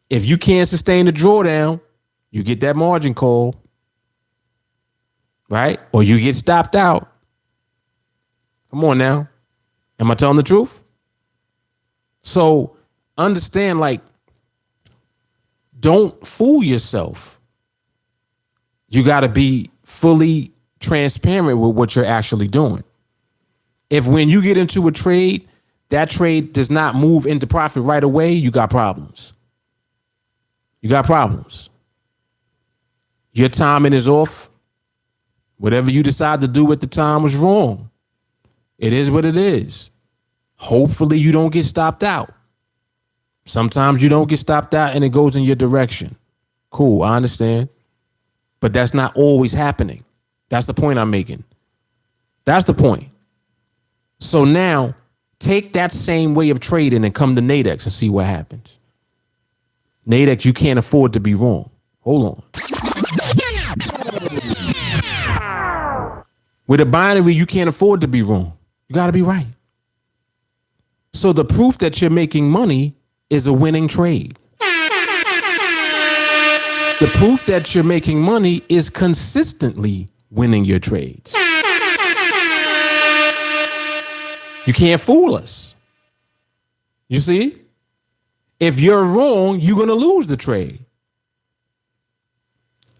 If you can't sustain the drawdown, you get that margin call, right? Or you get stopped out. Come on now. Am I telling the truth? So understand, like, don't fool yourself. You got to be fully transparent with what you're actually doing. If when you get into a trade, that trade does not move into profit right away, you got problems. You got problems. Your timing is off. Whatever you decide to do at the time was wrong. It is what it is. Hopefully you don't get stopped out. Sometimes you don't get stopped out and it goes in your direction. Cool, I understand. But that's not always happening. That's the point I'm making. That's the point. So now take that same way of trading and come to NADEX and see what happens. NADEX, you can't afford to be wrong. Hold on. With a binary, you can't afford to be wrong. You got to be right. So the proof that you're making money is a winning trade. The proof that you're making money is consistently winning your trades. You can't fool us. You see? If you're wrong, you're going to lose the trade.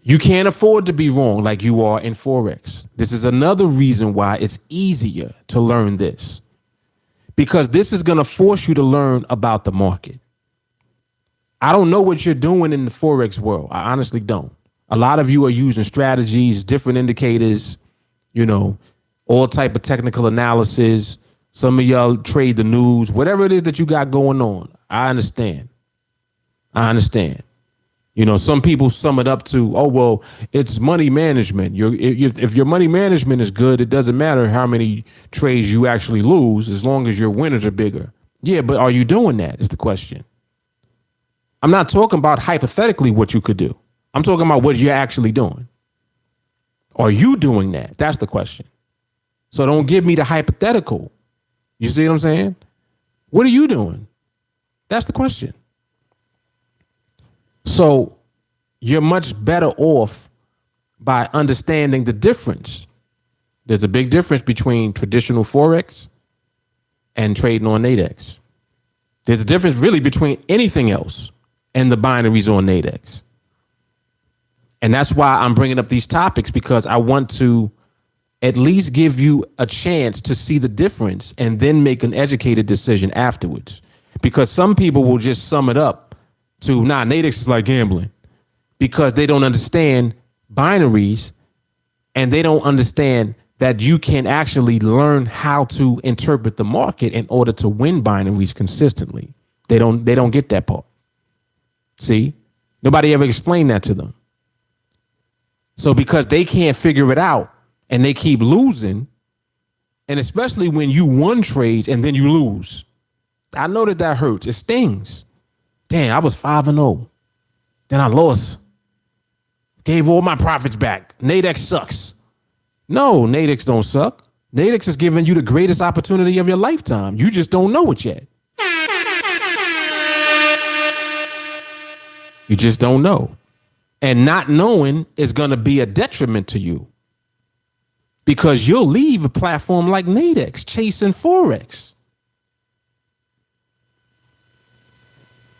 You can't afford to be wrong like you are in Forex. This is another reason why it's easier to learn this. Because this is going to force you to learn about the market. I don't know what you're doing in the Forex world. I honestly don't. A lot of you are using strategies, different indicators, all type of technical analysis. Some of y'all trade the news, whatever it is that you got going on. I understand. Some people sum it up to, it's money management. If your money management is good, it doesn't matter how many trades you actually lose as long as your winners are bigger. Yeah, but are you doing that is the question. I'm not talking about hypothetically what you could do. I'm talking about what you're actually doing. Are you doing that? That's the question. So don't give me the hypothetical. You see what I'm saying? What are you doing? That's the question. So you're much better off by understanding the difference. There's a big difference between traditional Forex and trading on NADEX. There's a difference really between anything else and the binaries on NADEX. And that's why I'm bringing up these topics, because I want to at least give you a chance to see the difference and then make an educated decision afterwards. Because some people will just sum it up to, NADEX is like gambling, because they don't understand binaries and they don't understand that you can actually learn how to interpret the market in order to win binaries consistently. They don't get that part. See? Nobody ever explained that to them. So because they can't figure it out and they keep losing, and especially when you won trades and then you lose, I know that hurts. It stings. Damn, I was 5-0. Then I lost. Gave all my profits back. NADEX sucks. No, NADEX don't suck. NADEX is giving you the greatest opportunity of your lifetime. You just don't know it yet. You just don't know. And not knowing is going to be a detriment to you. Because you'll leave a platform like NADEX chasing Forex.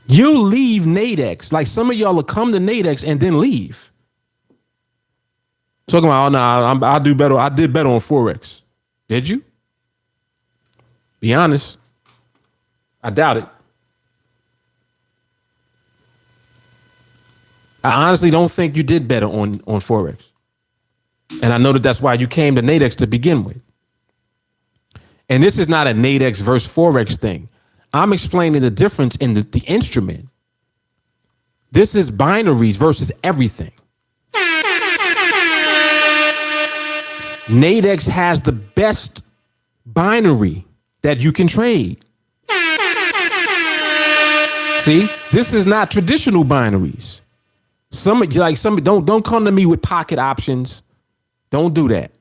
You'll leave NADEX. Like some of y'all will come to NADEX and then leave. Talking about, oh, no, I'll do better. I did better on Forex. Did you? Be honest. I doubt it. I honestly don't think you did better on Forex. And I know that's why you came to NADEX to begin with. And this is not a NADEX versus Forex thing. I'm explaining the difference in the instrument. This is binaries versus everything. NADEX has the best binary that you can trade. See, this is not traditional binaries. Don't come to me with pocket options. Don't do that.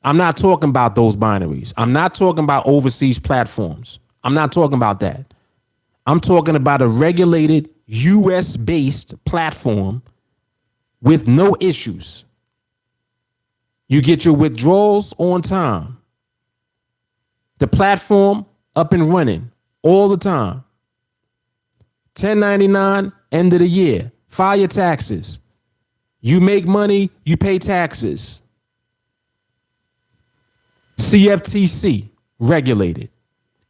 I'm not talking about those binaries. I'm not talking about overseas platforms. I'm not talking about that. I'm talking about a regulated US-based platform with no issues. You get your withdrawals on time. The platform up and running all the time. 1099, end of the year. File your taxes. You make money, you pay taxes. CFTC, regulated.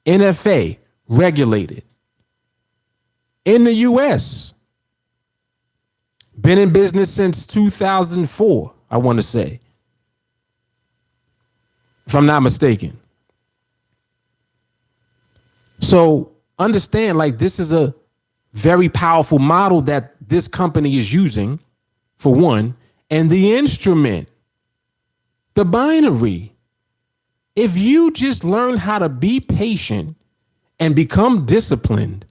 NFA, regulated. In the US. Been in business since 2004, I want to say. If I'm not mistaken. So understand, like, this is a very powerful model that this company is using, for one, and the instrument, the binary. If you just learn how to be patient and become disciplined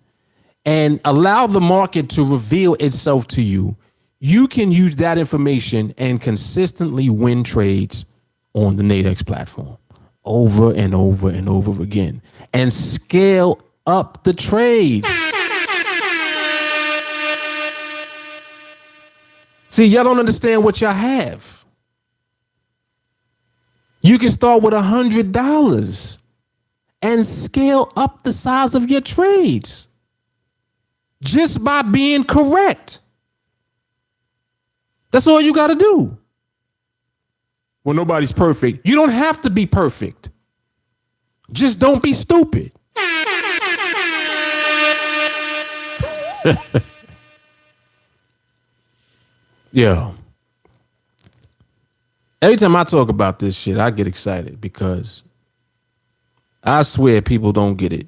and allow the market to reveal itself to you, you can use that information and consistently win trades on the NADEX platform over and over and over again and scale up the trades. See, y'all don't understand what y'all have. You can start with $100 and scale up the size of your trades just by being correct. That's all you got to do. Well, nobody's perfect. You don't have to be perfect. Just don't be stupid. Yeah. Every time I talk about this shit, I get excited because I swear people don't get it.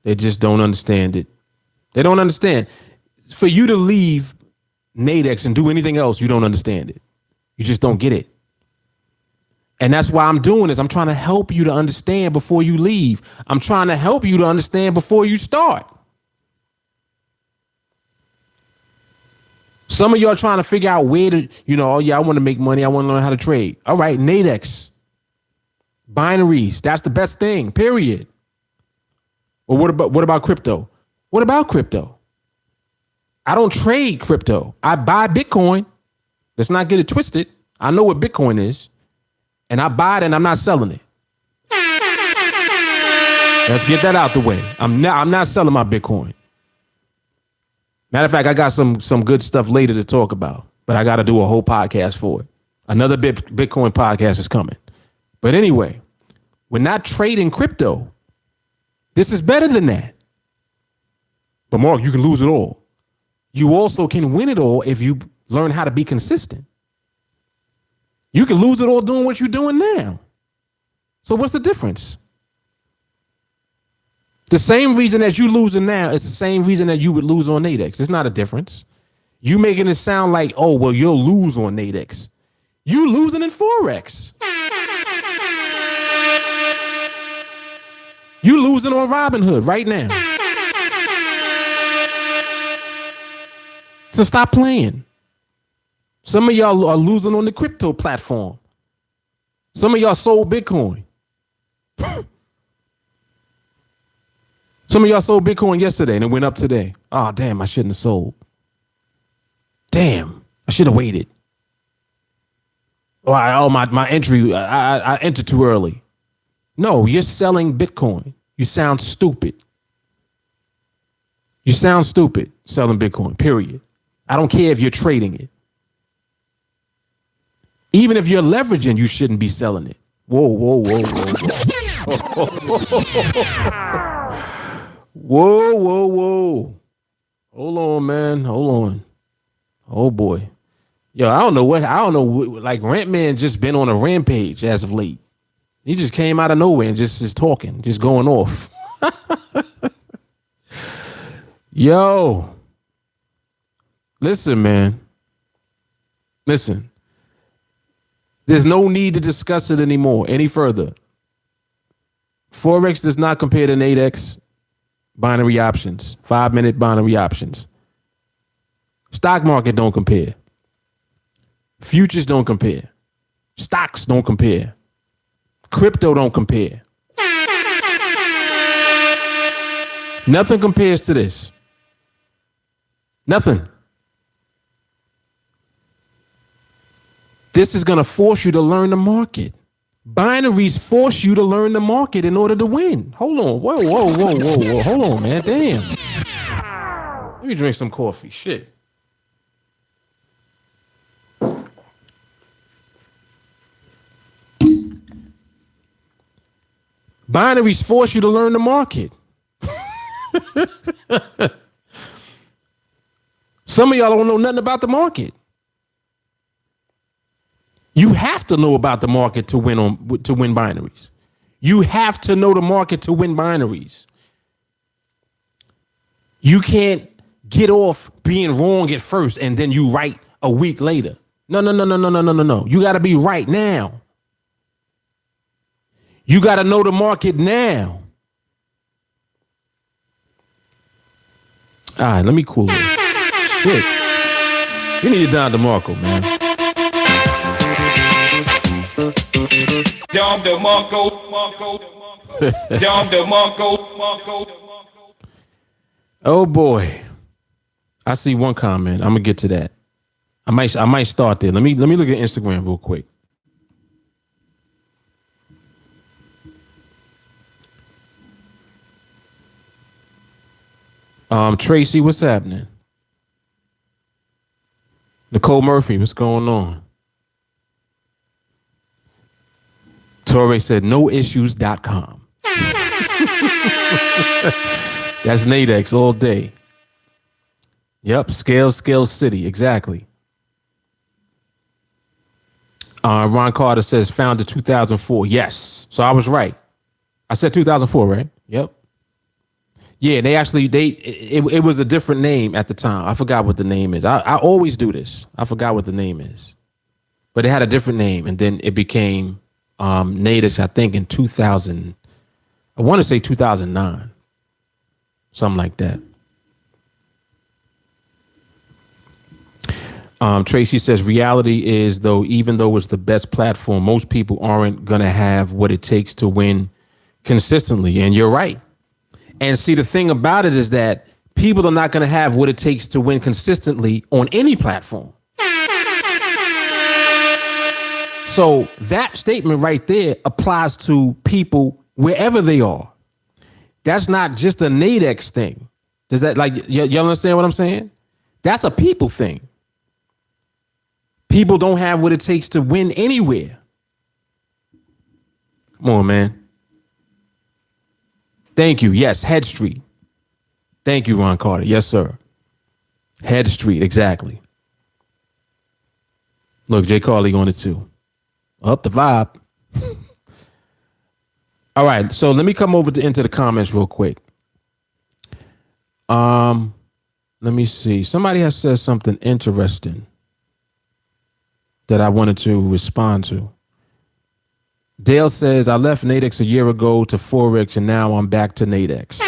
They just don't understand it. They don't understand. For you to leave NADEX and do anything else, you don't understand it. You just don't get it. And that's why I'm doing this. I'm trying to help you to understand before you leave. I'm trying to help you to understand before you start. Some of y'all trying to figure out where to, oh yeah, I want to make money. I want to learn how to trade. All right, NADEX. Binaries. That's the best thing, period. Well, what about crypto? What about crypto? I don't trade crypto. I buy Bitcoin. Let's not get it twisted. I know what Bitcoin is. And I buy it and I'm not selling it. Let's get that out the way. I'm not selling my Bitcoin. Matter of fact, I got some good stuff later to talk about, but I got to do a whole podcast for it. Another Bitcoin podcast is coming. But anyway, we're not trading crypto. This is better than that. But Mark, you can lose it all. You also can win it all if you learn how to be consistent. You can lose it all doing what you're doing now. So what's the difference? The same reason that you losing now is the same reason that you would lose on NADEX. It's not a difference. You making it sound like, oh, well, you'll lose on NADEX. You losing in Forex. You losing on Robinhood right now. So stop playing. Some of y'all are losing on the crypto platform. Some of y'all sold Bitcoin. Some of y'all sold Bitcoin yesterday and it went up today. Oh, damn, I shouldn't have sold. Damn, I should have waited. Oh, my entry, I entered too early. No, you're selling Bitcoin. You sound stupid. You sound stupid selling Bitcoin, period. I don't care if you're trading it. Even if you're leveraging, you shouldn't be selling it. Whoa, whoa, whoa, whoa, whoa. Whoa, whoa, whoa. Hold on, man. Hold on. Oh, boy. Yo, I don't know. Like, Rant Man just been on a rampage as of late. He just came out of nowhere and just is talking, just going off. Yo. Listen, man. Listen. There's no need to discuss it anymore, any further. Forex does not compare to NADEX binary options, 5-minute binary options. Stock market don't compare. Futures don't compare. Stocks don't compare. Crypto don't compare. Nothing compares to this. Nothing. This is going to force you to learn the market. Binaries force you to learn the market in order to win. Hold on. Whoa, whoa, whoa, whoa, whoa. Hold on, man. Damn. Let me drink some coffee. Shit. Binaries force you to learn the market. Some of y'all don't know nothing about the market. You have to know about the market to win binaries. You have to know the market to win binaries. You can't get off being wrong at first and then you right a week later. No. You got to be right now. You got to know the market now. All right, let me cool this. Shit. You need to down DeMarco, man. Dom DeMarco. Oh boy. I see one comment. I'm gonna get to that. I might start there. Let me look at Instagram real quick. Tracy, what's happening? Nicole Murphy, what's going on? Torre said noissues.com. That's NADEX all day. Yep, scale city, exactly. Ron Carter says founded 2004. Yes, so I was right. I said 2004, right? Yep. Yeah, it was a different name at the time. I forgot what the name is. I always do this. I forgot what the name is, but it had a different name, and then it became NADEX, I think, in 2000. I want to say 2009, something like that. Tracy says reality is, though, even though it's the best platform, most people aren't going to have what it takes to win consistently. And you're right. And see, the thing about it is that people are not going to have what it takes to win consistently on any platform. So that statement right there applies to people wherever they are. That's not just a NADEX thing. Does that, like, y'all understand what I'm saying? That's a people thing. People don't have what it takes to win anywhere. Come on, man. Thank you. Yes, Head Street. Thank you, Ron Carter. Yes, sir. Head Street, exactly. Look, Jay Carly on it too. Up the vibe. All right, so let me come over into the comments real quick. Let me see. Somebody has said something interesting that I wanted to respond to. Dale says, I left NADEX a year ago to Forex and now I'm back to NADEX.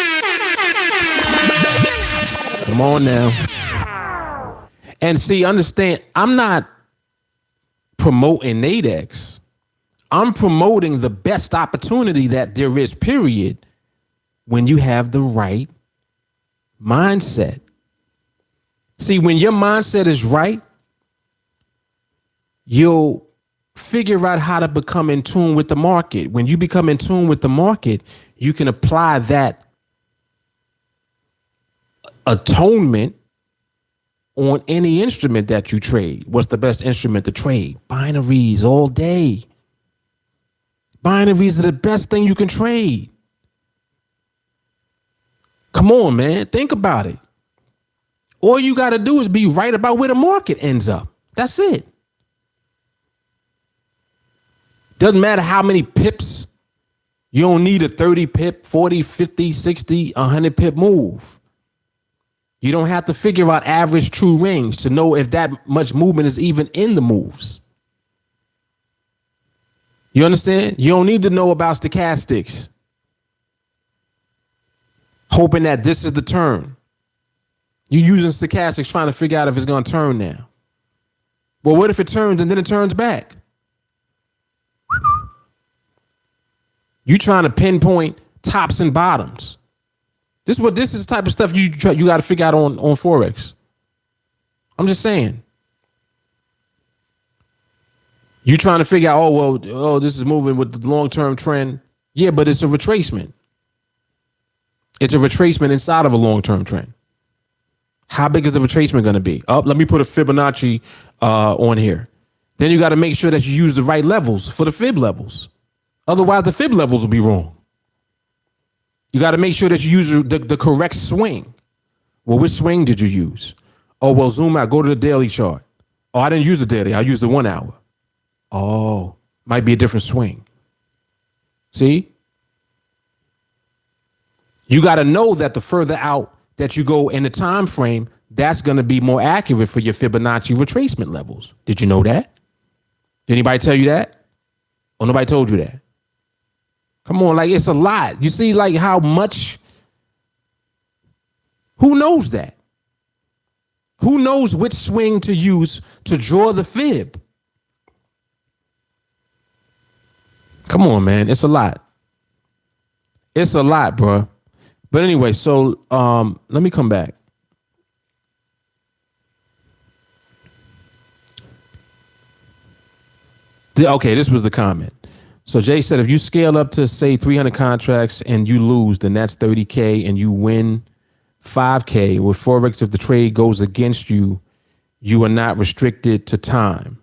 Come on now. And see, understand, I'm not promoting NADEX. I'm promoting the best opportunity that there is, period, when you have the right mindset. See, when your mindset is right, you'll figure out how to become in tune with the market. When you become in tune with the market, you can apply that atonement on any instrument that you trade. What's the best instrument to trade? Binaries all day. Binaries are the best thing you can trade. Come on, man. Think about it. All you got to do is be right about where the market ends up. That's it. Doesn't matter how many pips. You don't need a 30 pip, 40, 50, 60, 100 pip move. You don't have to figure out average true range to know if that much movement is even in the moves. You understand? You don't need to know about stochastics. Hoping that this is the turn. You're using stochastics trying to figure out if it's going to turn now. Well, what if it turns and then it turns back? You trying to pinpoint tops and bottoms. This is the type of stuff you got to figure out on Forex. I'm just saying. You trying to figure out, this is moving with the long-term trend. Yeah, but it's a retracement. It's a retracement inside of a long-term trend. How big is the retracement going to be? Oh, let me put a Fibonacci on here. Then you got to make sure that you use the right levels for the fib levels. Otherwise, the fib levels will be wrong. You got to make sure that you use the correct swing. Well, which swing did you use? Oh, well, zoom out. Go to the daily chart. Oh, I didn't use the daily. I used the 1 hour. Oh, might be a different swing. See? You got to know that the further out that you go in the time frame, that's going to be more accurate for your Fibonacci retracement levels. Did you know that? Did anybody tell you that? Or nobody told you that? Come on, like it's a lot. You see like how much, who knows that? Who knows which swing to use to draw the fib? Come on, man. It's a lot. It's a lot, bro. But anyway, so let me come back. Okay, this was the comment. So Jay said, if you scale up to say 300 contracts and you lose, then that's 30K and you win 5K. With Forex, if the trade goes against you, you are not restricted to time.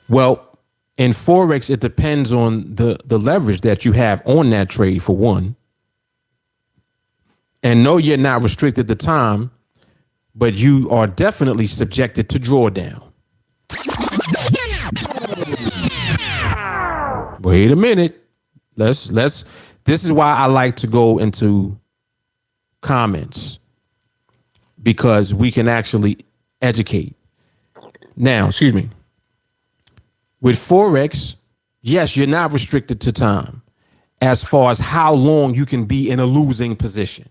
Well, in Forex, it depends on the leverage that you have on that trade, for one. And no, you're not restricted to time, but you are definitely subjected to drawdown. Wait a minute. This is why I like to go into comments, because we can actually educate. Now, excuse me. With Forex, yes, you're not restricted to time as far as how long you can be in a losing position.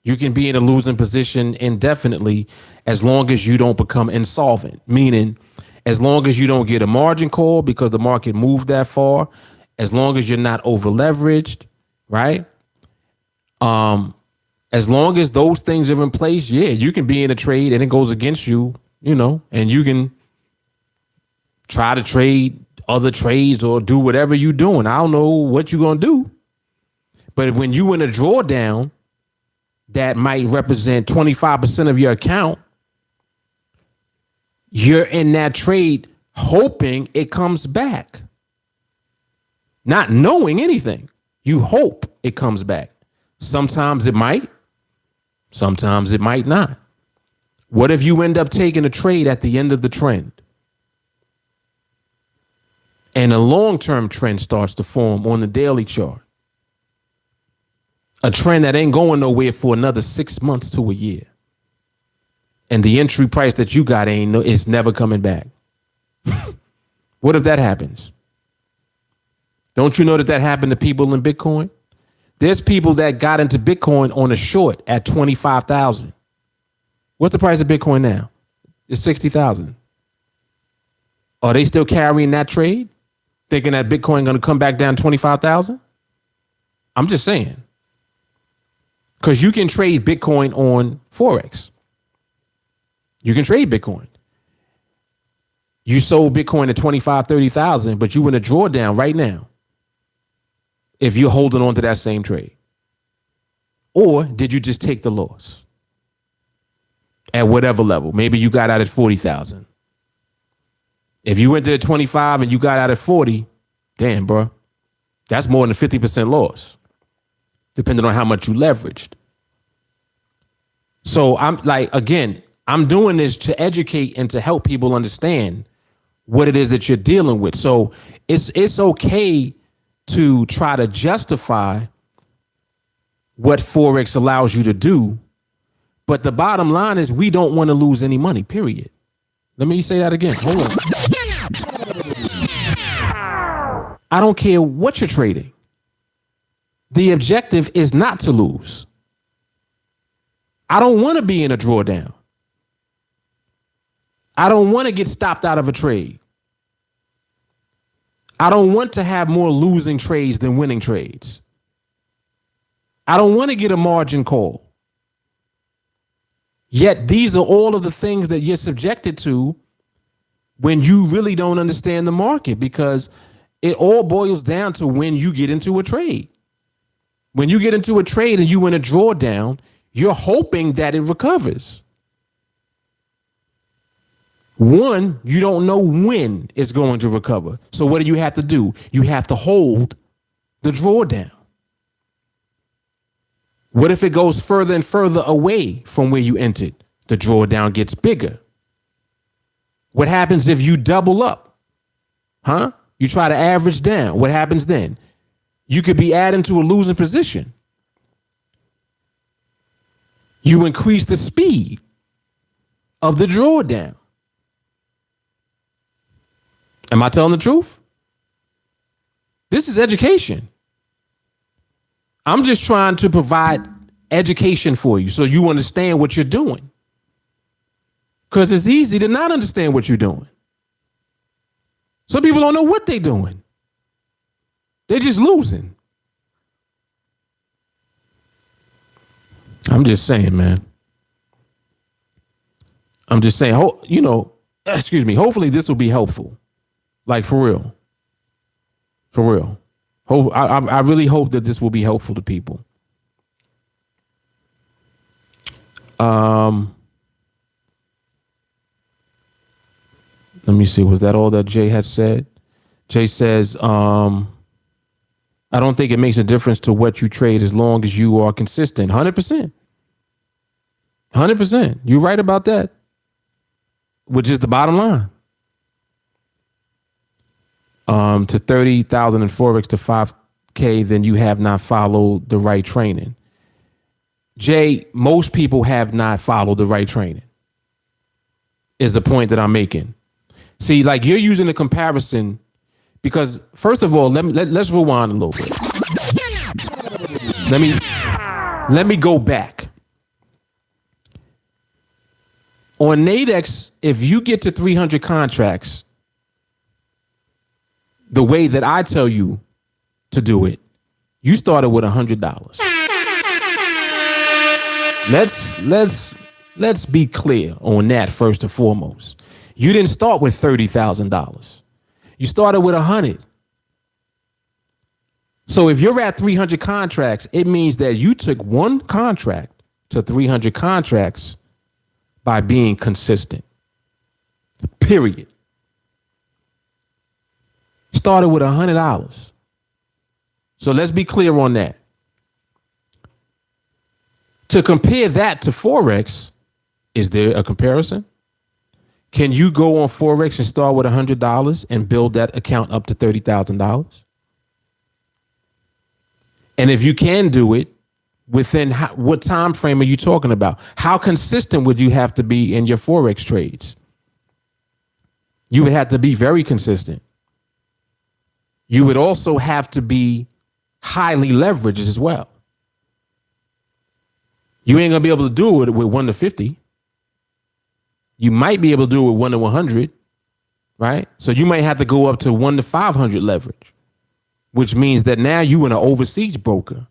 You can be in a losing position indefinitely as long as you don't become insolvent, meaning as long as you don't get a margin call because the market moved that far, as long as you're not over leveraged, right? As long as those things are in place, yeah, you can be in a trade and it goes against you, and you can try to trade other trades or do whatever you're doing. I don't know what you're going to do. But when you in a drawdown that might represent 25% of your account, you're in that trade hoping it comes back. Not knowing anything. You hope it comes back. Sometimes it might. Sometimes it might not. What if you end up taking a trade at the end of the trend? And a long-term trend starts to form on the daily chart. A trend that ain't going nowhere for another 6 months to a year. And the entry price that you got it's never coming back. What if that happens? Don't you know that happened to people in Bitcoin? There's people that got into Bitcoin on a short at 25,000. What's the price of Bitcoin now? It's 60,000. Are they still carrying that trade? Thinking that Bitcoin going to come back down 25,000? I'm just saying. Because you can trade Bitcoin on Forex. You can trade Bitcoin. You sold Bitcoin at 25, 30,000, but you in a drawdown right now if you're holding on to that same trade. Or did you just take the loss at whatever level? Maybe you got out at 40,000. If you went to 25 and you got out at 40, damn, bro, that's more than a 50% loss, depending on how much you leveraged. So I'm like, again, I'm doing this to educate and to help people understand what it is that you're dealing with. So it's okay to try to justify what Forex allows you to do. But the bottom line is we don't want to lose any money, period. Let me say that again. Hold on. I don't care what you're trading. The objective is not to lose. I don't want to be in a drawdown. I don't want to get stopped out of a trade. I don't want to have more losing trades than winning trades. I don't want to get a margin call. Yet these are all of the things that you're subjected to when you really don't understand the market, because it all boils down to when you get into a trade. When you get into a trade and you in a drawdown, you're hoping that it recovers. One, you don't know when it's going to recover. So what do you have to do? You have to hold the drawdown. What if it goes further and further away from where you entered? The drawdown gets bigger. What happens if you double up? Huh? You try to average down. What happens then? You could be adding to a losing position. You increase the speed of the drawdown. Am I telling the truth? This is education. I'm just trying to provide education for you so you understand what you're doing. Because it's easy to not understand what you're doing. Some people don't know what they're doing. They're just losing. I'm just saying, man. I'm just saying, excuse me, hopefully this will be helpful. Like, for real. For real. I really hope that this will be helpful to people. Let me see. Was that all that Jay had said? Jay says, I don't think it makes a difference to what you trade as long as you are consistent. 100%. 100%. You're right about that. Which is the bottom line. To 30,000 in Forex to 5K, then you have not followed the right training. Jay, most people have not followed the right training, is the point that I'm making. See, like, you're using a comparison because, first of all, let's rewind a little bit. Let me go back. On NADEX, if you get to 300 contracts, the way that I tell you to do it, you started with $100. Let's be clear on that first and foremost. You didn't start with $30,000. You started with 100. So if you're at 300 contracts, it means that you took one contract to 300 contracts by being consistent. Period. Started with $100. So let's be clear on that. To compare that to Forex, is there a comparison? Can you go on Forex and start with $100 and build that account up to $30,000? And if you can do it, within what time frame are you talking about? How consistent would you have to be in your Forex trades? You would have to be very consistent. You would also have to be highly leveraged as well. You ain't gonna be able to do it with 1 to 50. You might be able to do it with 1 to 100, right? So you might have to go up to 1 to 500 leverage, which means that now you in an overseas broker,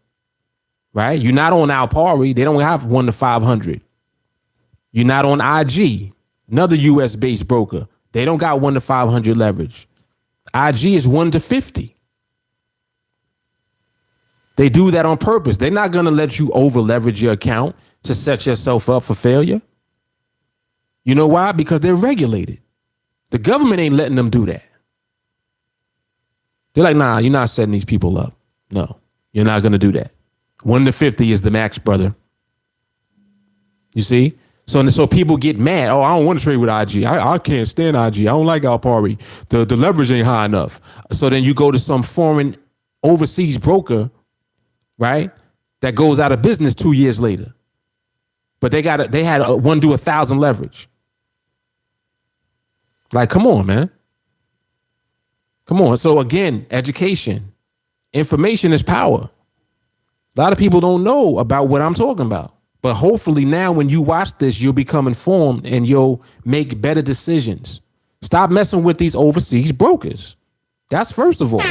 right? You're not on Alpari. They don't have 1 to 500. You're not on IG, another US based broker. They don't got 1 to 500 leverage. IG is 1 to 50. They do that on purpose. They're not going to let you over leverage your account to set yourself up for failure. You know why? Because they're regulated. The government ain't letting them do that. They're like, nah, you're not setting these people up. No, you're not going to do that. 1 to 50 is the max, brother. You see? So people get mad. Oh, I don't want to trade with IG. I can't stand IG. I don't like Alpari. The leverage ain't high enough. So then you go to some foreign overseas broker, right? That goes out of business 2 years later. But they had one do 1,000 leverage. Like, come on, man. Come on. So again, education, information is power. A lot of people don't know about what I'm talking about. But hopefully now when you watch this, you'll become informed and you'll make better decisions. Stop messing with these overseas brokers. That's first of all.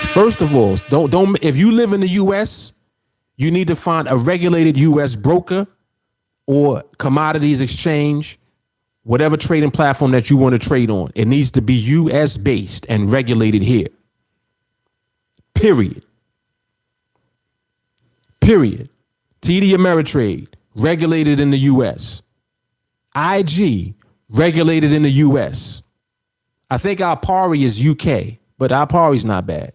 First of all, don't if you live in the US, you need to find a regulated US broker or commodities exchange, whatever trading platform that you want to trade on. It needs to be US based and regulated here. Period. Period. TD Ameritrade, regulated in the US. IG, regulated in the US. I think Alpari is UK, but Alpari's not bad.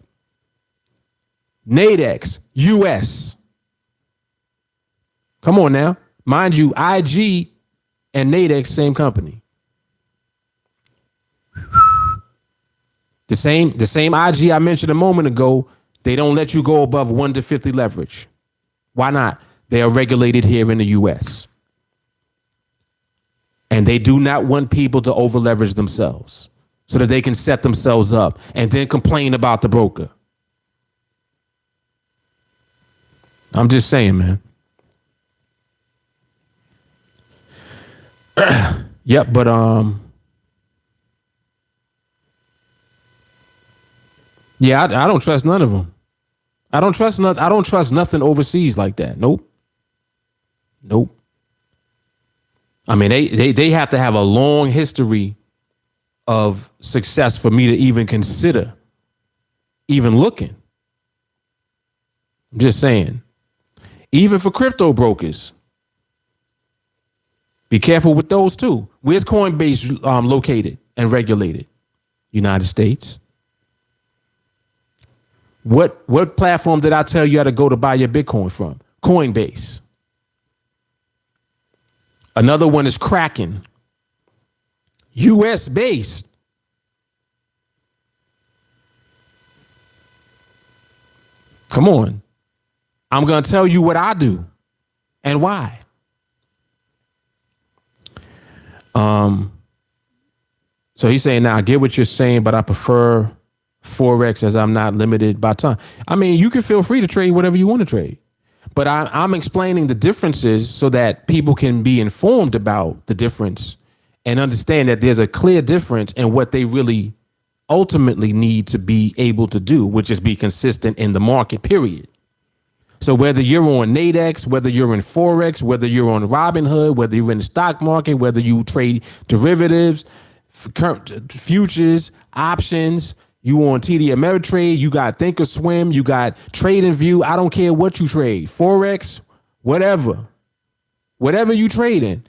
NADEX, US. Come on now. Mind you, IG and NADEX, same company. The same IG I mentioned a moment ago, they don't let you go above 1 to 50 leverage. Why not? They are regulated here in the US. And they do not want people to over leverage themselves so that they can set themselves up and then complain about the broker. I'm just saying, man. Yep, but yeah, I don't trust none of them. I don't trust nothing overseas like that. Nope. I mean, they have to have a long history of success for me to even consider even looking. I'm just saying. Even for crypto brokers, be careful with those too. Where's Coinbase located and regulated? United States. What platform did I tell you how to go to buy your Bitcoin from? Coinbase. Another one is Kraken. US based. Come on. I'm going to tell you what I do and why. So he's saying, now I get what you're saying, but I prefer Forex as I'm not limited by time. I mean, you can feel free to trade whatever you want to trade, but I'm explaining the differences so that people can be informed about the difference and understand that there's a clear difference in what they really ultimately need to be able to do, which is be consistent in the market, period. So whether you're on NADEX, whether you're in Forex, whether you're on Robinhood, whether you're in the stock market, whether you trade derivatives, futures, options, you on TD Ameritrade, you got Thinkorswim, you got TradingView. I don't care what you trade, Forex, whatever you trade in.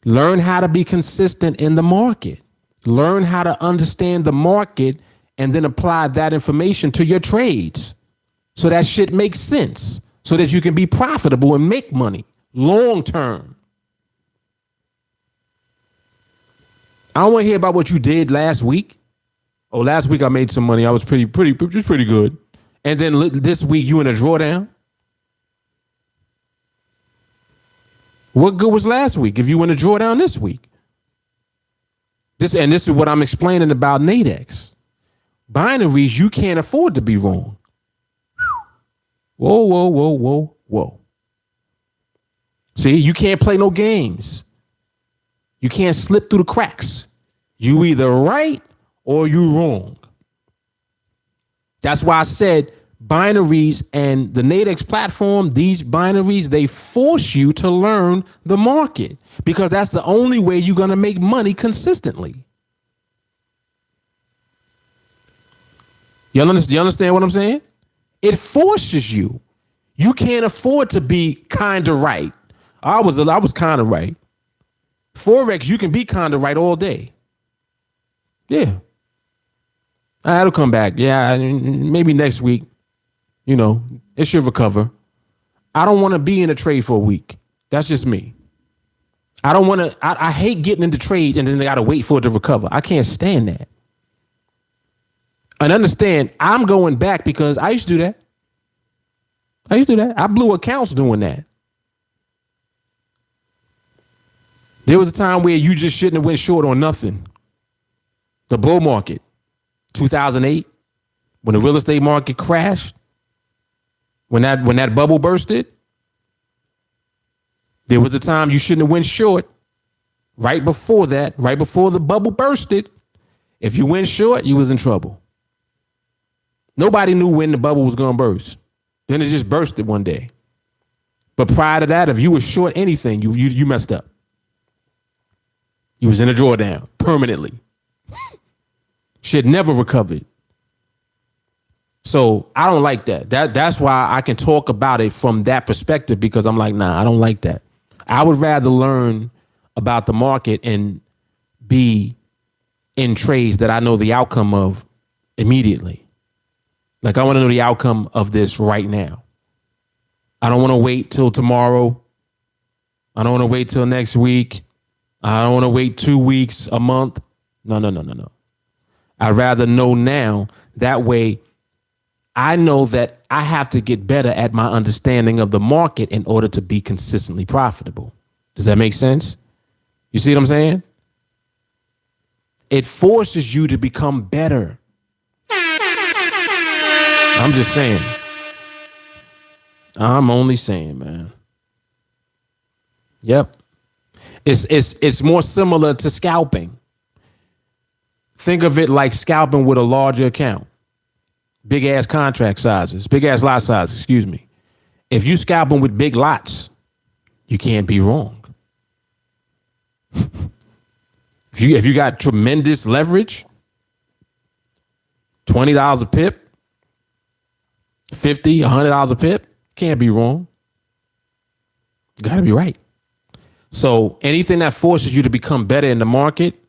Learn how to be consistent in the market. Learn how to understand the market and then apply that information to your trades. So that shit makes sense so that you can be profitable and make money long term. I don't want to hear about what you did last week. Oh, last week I made some money. I was pretty good. and then this week you in a drawdown? What good was last week if you in a drawdown this week? This is what I'm explaining about NADEX. Binaries, you can't afford to be wrong. Whoa, whoa, whoa, whoa, whoa. See, you can't play no games. You can't slip through the cracks. You either right or you wrong. That's why I said binaries and the NADEX platform, these binaries, they force you to learn the market because that's the only way you're going to make money consistently. You understand what I'm saying? It forces you. You can't afford to be kind of right. I was kind of right. Forex, you can be kind of right all day. Yeah. That'll come back. Yeah, maybe next week. You know, it should recover. I don't want to be in a trade for a week. That's just me. I don't want to. I hate getting into trades and then they got to wait for it to recover. I can't stand that. And understand, I'm going back because I used to do that. I blew accounts doing that. There was a time where you just shouldn't have went short on nothing. The bull market, 2008, when the real estate market crashed, when that bubble bursted, there was a time you shouldn't have went short. Right before that, right before the bubble bursted, if you went short, you was in trouble. Nobody knew when the bubble was going to burst. Then it just bursted one day. But prior to that, if you were short anything, you messed up. You was in a drawdown permanently. Shit never recovered. So I don't like that. That's why I can talk about it from that perspective because I'm like, nah, I don't like that. I would rather learn about the market and be in trades that I know the outcome of immediately. Like I want to know the outcome of this right now. I don't want to wait till tomorrow. I don't want to wait till next week. I don't want to wait 2 weeks, a month. No. I'd rather know now. That way I know that I have to get better at my understanding of the market in order to be consistently profitable. Does that make sense? You see what I'm saying? It forces you to become better. I'm just saying. I'm only saying, man. Yep. It's more similar to scalping. Think of it like scalping with a larger account. Big ass contract sizes, big ass lot sizes, excuse me. If you scalping with big lots, you can't be wrong. If you got tremendous leverage, $20 a pip, $50, $100 a pip, can't be wrong. You gotta be right. So anything that forces you to become better in the market,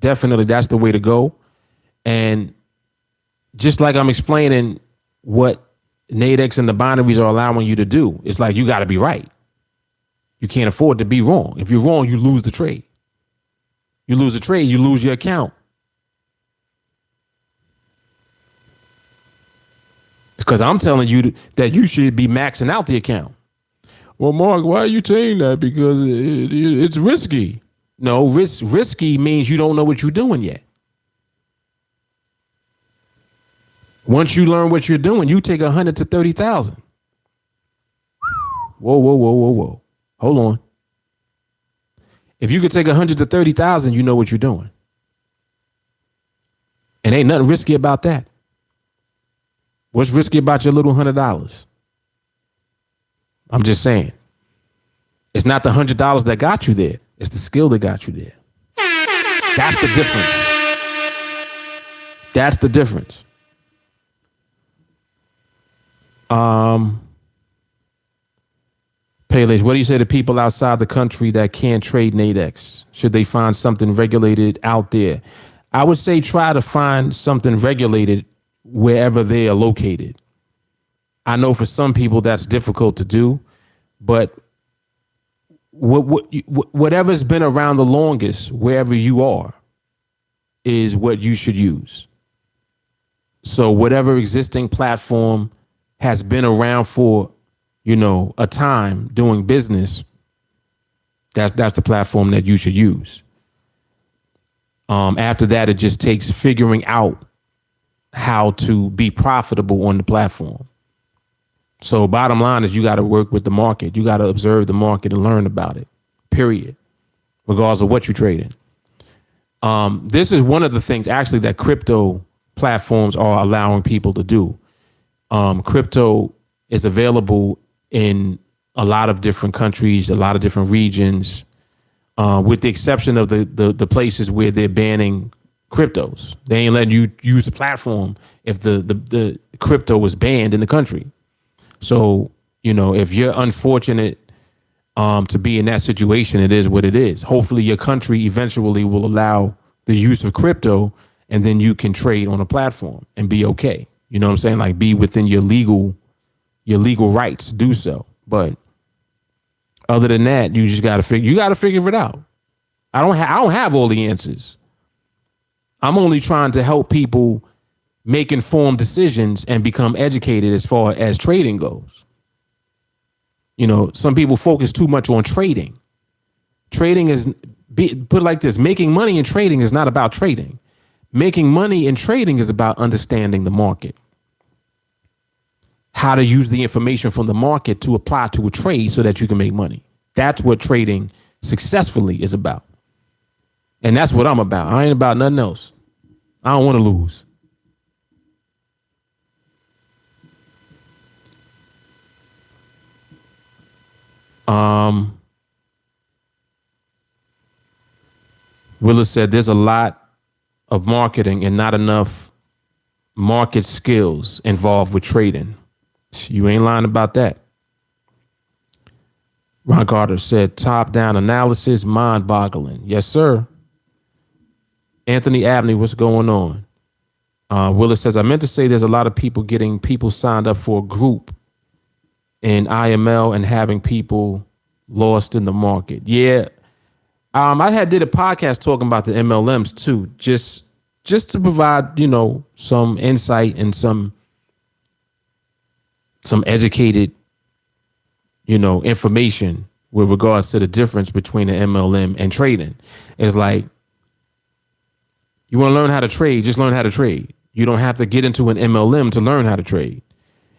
definitely that's the way to go. And just like I'm explaining what NADEX and the binaries are allowing you to do, it's like you got to be right. You can't afford to be wrong. If you're wrong, you lose the trade. You lose the trade, you lose your account. Because I'm telling you that you should be maxing out the account. Well, Mark, why are you saying that? Because it's risky. No, risky means you don't know what you're doing yet. Once you learn what you're doing, you take 100 to 30,000. Whoa. Hold on. If you could take 100 to 30,000, you know what you're doing. And ain't nothing risky about that. What's risky about your little $100? I'm just saying. It's not the $100 that got you there. It's the skill that got you there. That's the difference. That's the difference. Paylage, what do you say to people outside the country that can't trade NADEX? Should they find something regulated out there? I would say try to find something regulated wherever they are located. I know for some people that's difficult to do, but whatever's been around the longest, wherever you are, is what you should use. So whatever existing platform has been around for, a time doing business, that's the platform that you should use. After that, it just takes figuring out how to be profitable on the platform. So bottom line is you got to work with the market. You got to observe the market and learn about it, period, regardless of what you're trading. This is one of the things actually that crypto platforms are allowing people to do. Crypto is available in a lot of different countries, a lot of different regions, with the exception of the places where they're banning cryptos. They ain't letting you use the platform if the crypto was banned in the country. So, if you're unfortunate to be in that situation, it is what it is. Hopefully your country eventually will allow the use of crypto, and then you can trade on a platform and be okay. You know what I'm saying? Like, be within your legal rights to do so. But other than that, you just got to figure it out. I don't have all the answers. I'm only trying to help people make informed decisions and become educated as far as trading goes. Some people focus too much on trading. Trading put it like this: making money in trading is not about trading. Making money in trading is about understanding the market. How to use the information from the market to apply to a trade so that you can make money. That's what trading successfully is about. And that's what I'm about. I ain't about nothing else. I don't want to lose. Willis said there's a lot of marketing and not enough market skills involved with trading. You ain't lying about that. Ron Carter said top-down analysis, mind-boggling. Yes, sir. Anthony Abney, what's going on? Willis says, I meant to say there's a lot of getting people signed up for a group in IML and having people lost in the market. Yeah. I did a podcast talking about the MLMs too, just to provide, some insight and some educated, information with regards to the difference between an MLM and trading. It's like, you want to learn how to trade, just learn how to trade. You don't have to get into an MLM to learn how to trade.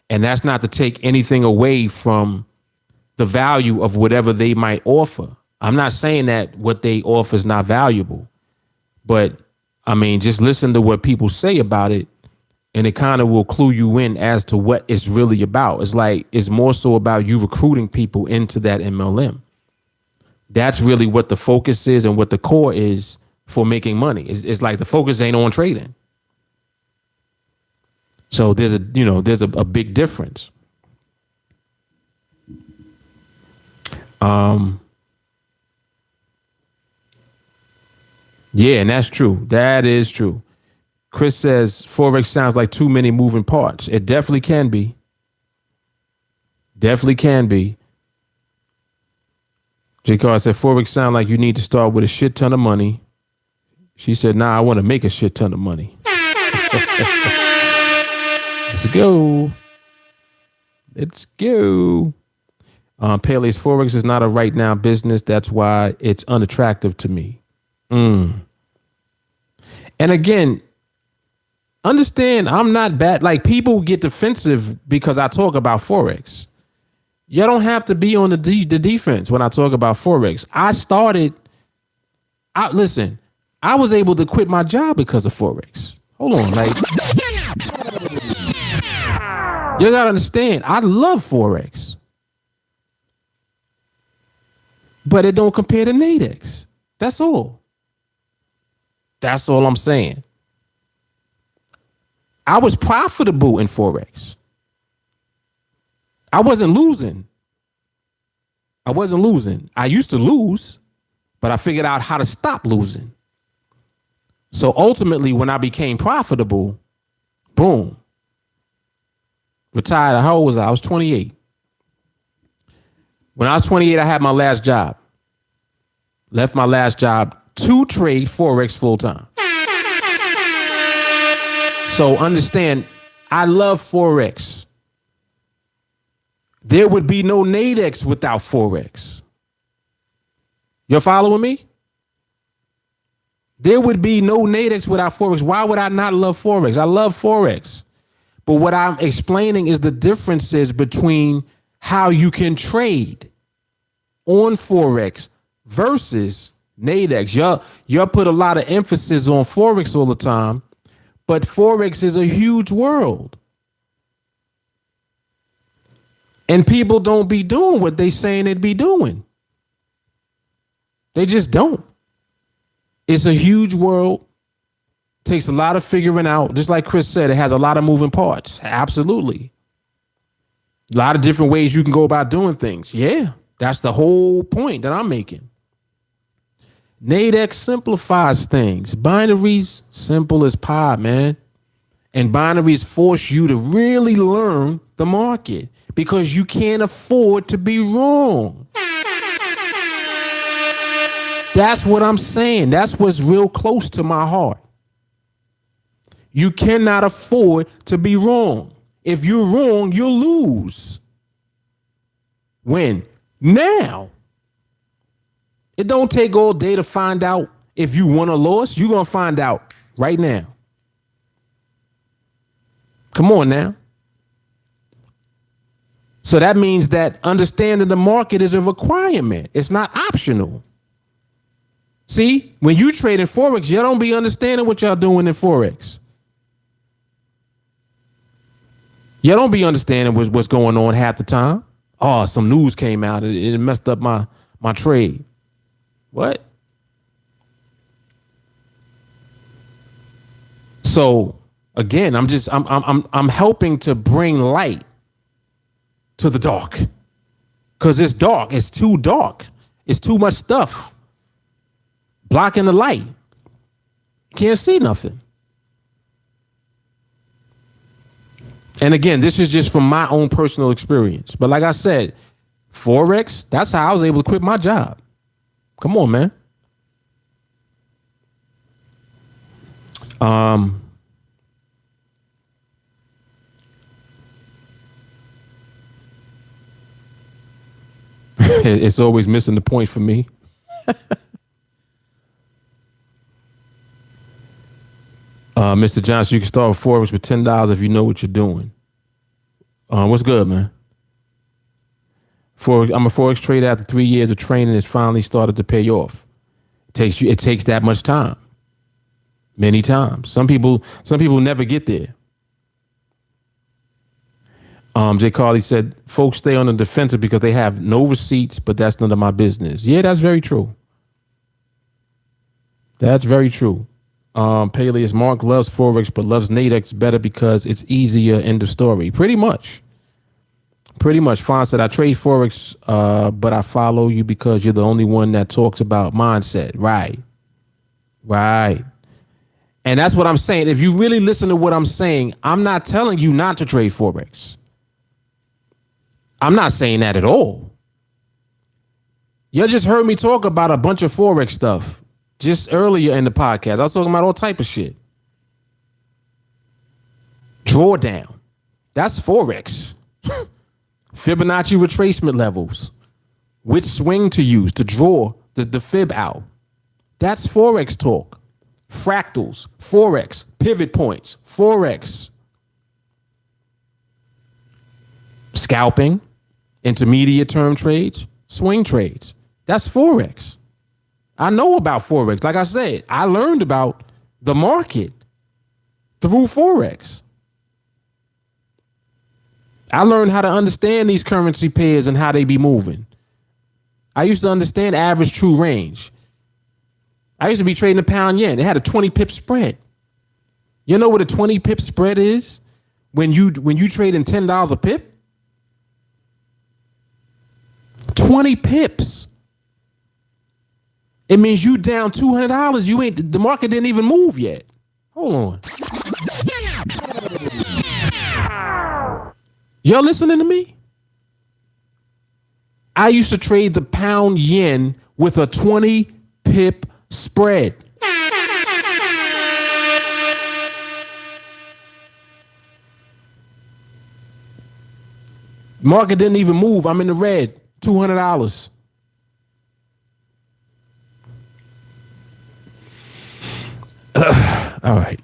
And that's not to take anything away from the value of whatever they might offer. I'm not saying that what they offer is not valuable, but just listen to what people say about it, and it kind of will clue you in as to what it's really about. It's like, it's more so about you recruiting people into that MLM. That's really what the focus is and what the core is for making money. It's like the focus ain't on trading. So there's a big difference. Yeah, and that's true. That is true. Chris says Forex sounds like too many moving parts. It definitely can be. Definitely can be. J. Carr said Forex sound like you need to start with a shit ton of money. She said, nah, I want to make a shit ton of money. Let's go. Let's go. Pele's Forex is not a right now business. That's why it's unattractive to me. And again, understand, I'm not bad. Like, people get defensive because I talk about Forex. You don't have to be on the defense when I talk about Forex. Listen, I was able to quit my job because of Forex. Hold on, like, you gotta understand, I love Forex, but it don't compare to NADEX. That's all. That's all I'm saying. I was profitable in Forex. I wasn't losing. I used to lose, but I figured out how to stop losing. So ultimately, when I became profitable, boom. Retired. How old was I? I was 28. When I was 28, I had my last job. Left my last job to trade Forex full time. So understand, I love Forex. There would be no NADEX without Forex. You're following me? There would be no NADEX without Forex. Why would I not love Forex? I love Forex. But what I'm explaining is the differences between how you can trade on Forex versus NADEX. Y'all put a lot of emphasis on Forex all the time, but Forex is a huge world. And people don't be doing what they saying they'd be doing. They just don't. It's a huge world. Takes a lot of figuring out. Just like Chris said, it has a lot of moving parts. Absolutely. A lot of different ways you can go about doing things. Yeah, that's the whole point that I'm making. NADEX simplifies things. Binaries, simple as pie, man. And binaries force you to really learn the market because you can't afford to be wrong. That's what I'm saying. That's what's real close to my heart. You cannot afford to be wrong. If you're wrong, you'll lose. When? Now. It don't take all day to find out if you won or lost. You're going to find out right now. Come on now. So that means that understanding the market is a requirement. It's not optional. See, when you trade in Forex, y'all don't be understanding what y'all doing in Forex. Y'all don't be understanding what's going on half the time. Oh, some news came out. It messed up my trade. What? So again, I'm helping to bring light to the dark. Because it's dark. It's too dark. It's too much stuff blocking the light. Can't see nothing. And again, this is just from my own personal experience. But like I said, Forex, that's how I was able to quit my job. Come on, man. It's always missing the point for me. Mr. Johnson, you can start with Forex with $10 if you know what you're doing. What's good, man? I'm a Forex trader. After 3 years of training, it's finally started to pay off. It takes that much time. Many times. Some people never get there. Jay Carly said, folks stay on the defensive because they have no receipts, but that's none of my business. Yeah, that's very true. That's very true. Peleus, Mark loves Forex, but loves NADEX better because it's easier. End of story. Pretty much. Fawn said, I trade Forex, but I follow you because you're the only one that talks about mindset. Right. And that's what I'm saying. If you really listen to what I'm saying, I'm not telling you not to trade Forex. I'm not saying that at all. You just heard me talk about a bunch of Forex stuff just earlier in the podcast. I was talking about all type of shit. Drawdown. That's Forex. Fibonacci retracement levels. Which swing to use to draw the fib out. That's Forex talk. Fractals. Forex. Pivot points. Forex. Scalping. Intermediate term trades. Swing trades. That's Forex. I know about Forex. Like I said, I learned about the market through Forex. I learned how to understand these currency pairs and how they be moving. I used to understand average true range. I used to be trading the pound yen. It had a 20 pip spread. You know what a 20 pip spread is? When you trade in $10 a pip? 20 pips. It means you down $200. The market didn't even move yet. Hold on. Y'all listening to me? I used to trade the pound yen with a 20 pip spread. Market didn't even move. I'm in the red. $200. All right.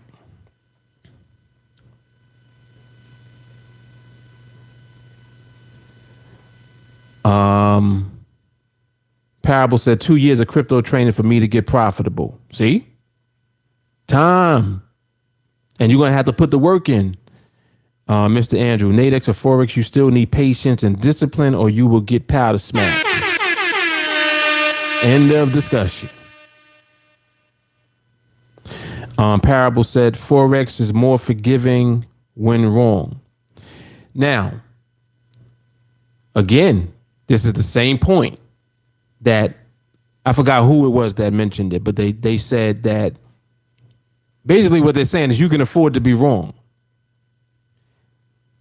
Parable said 2 years of crypto training for me to get profitable. See? Time. And you're going to have to put the work in. Mr. Andrew, NADEX or Forex, you still need patience and discipline or you will get powder smacked. End of discussion. Parable said Forex is more forgiving when wrong. Now, again, this is the same point that I forgot who it was that mentioned it, but they said that basically what they're saying is you can afford to be wrong.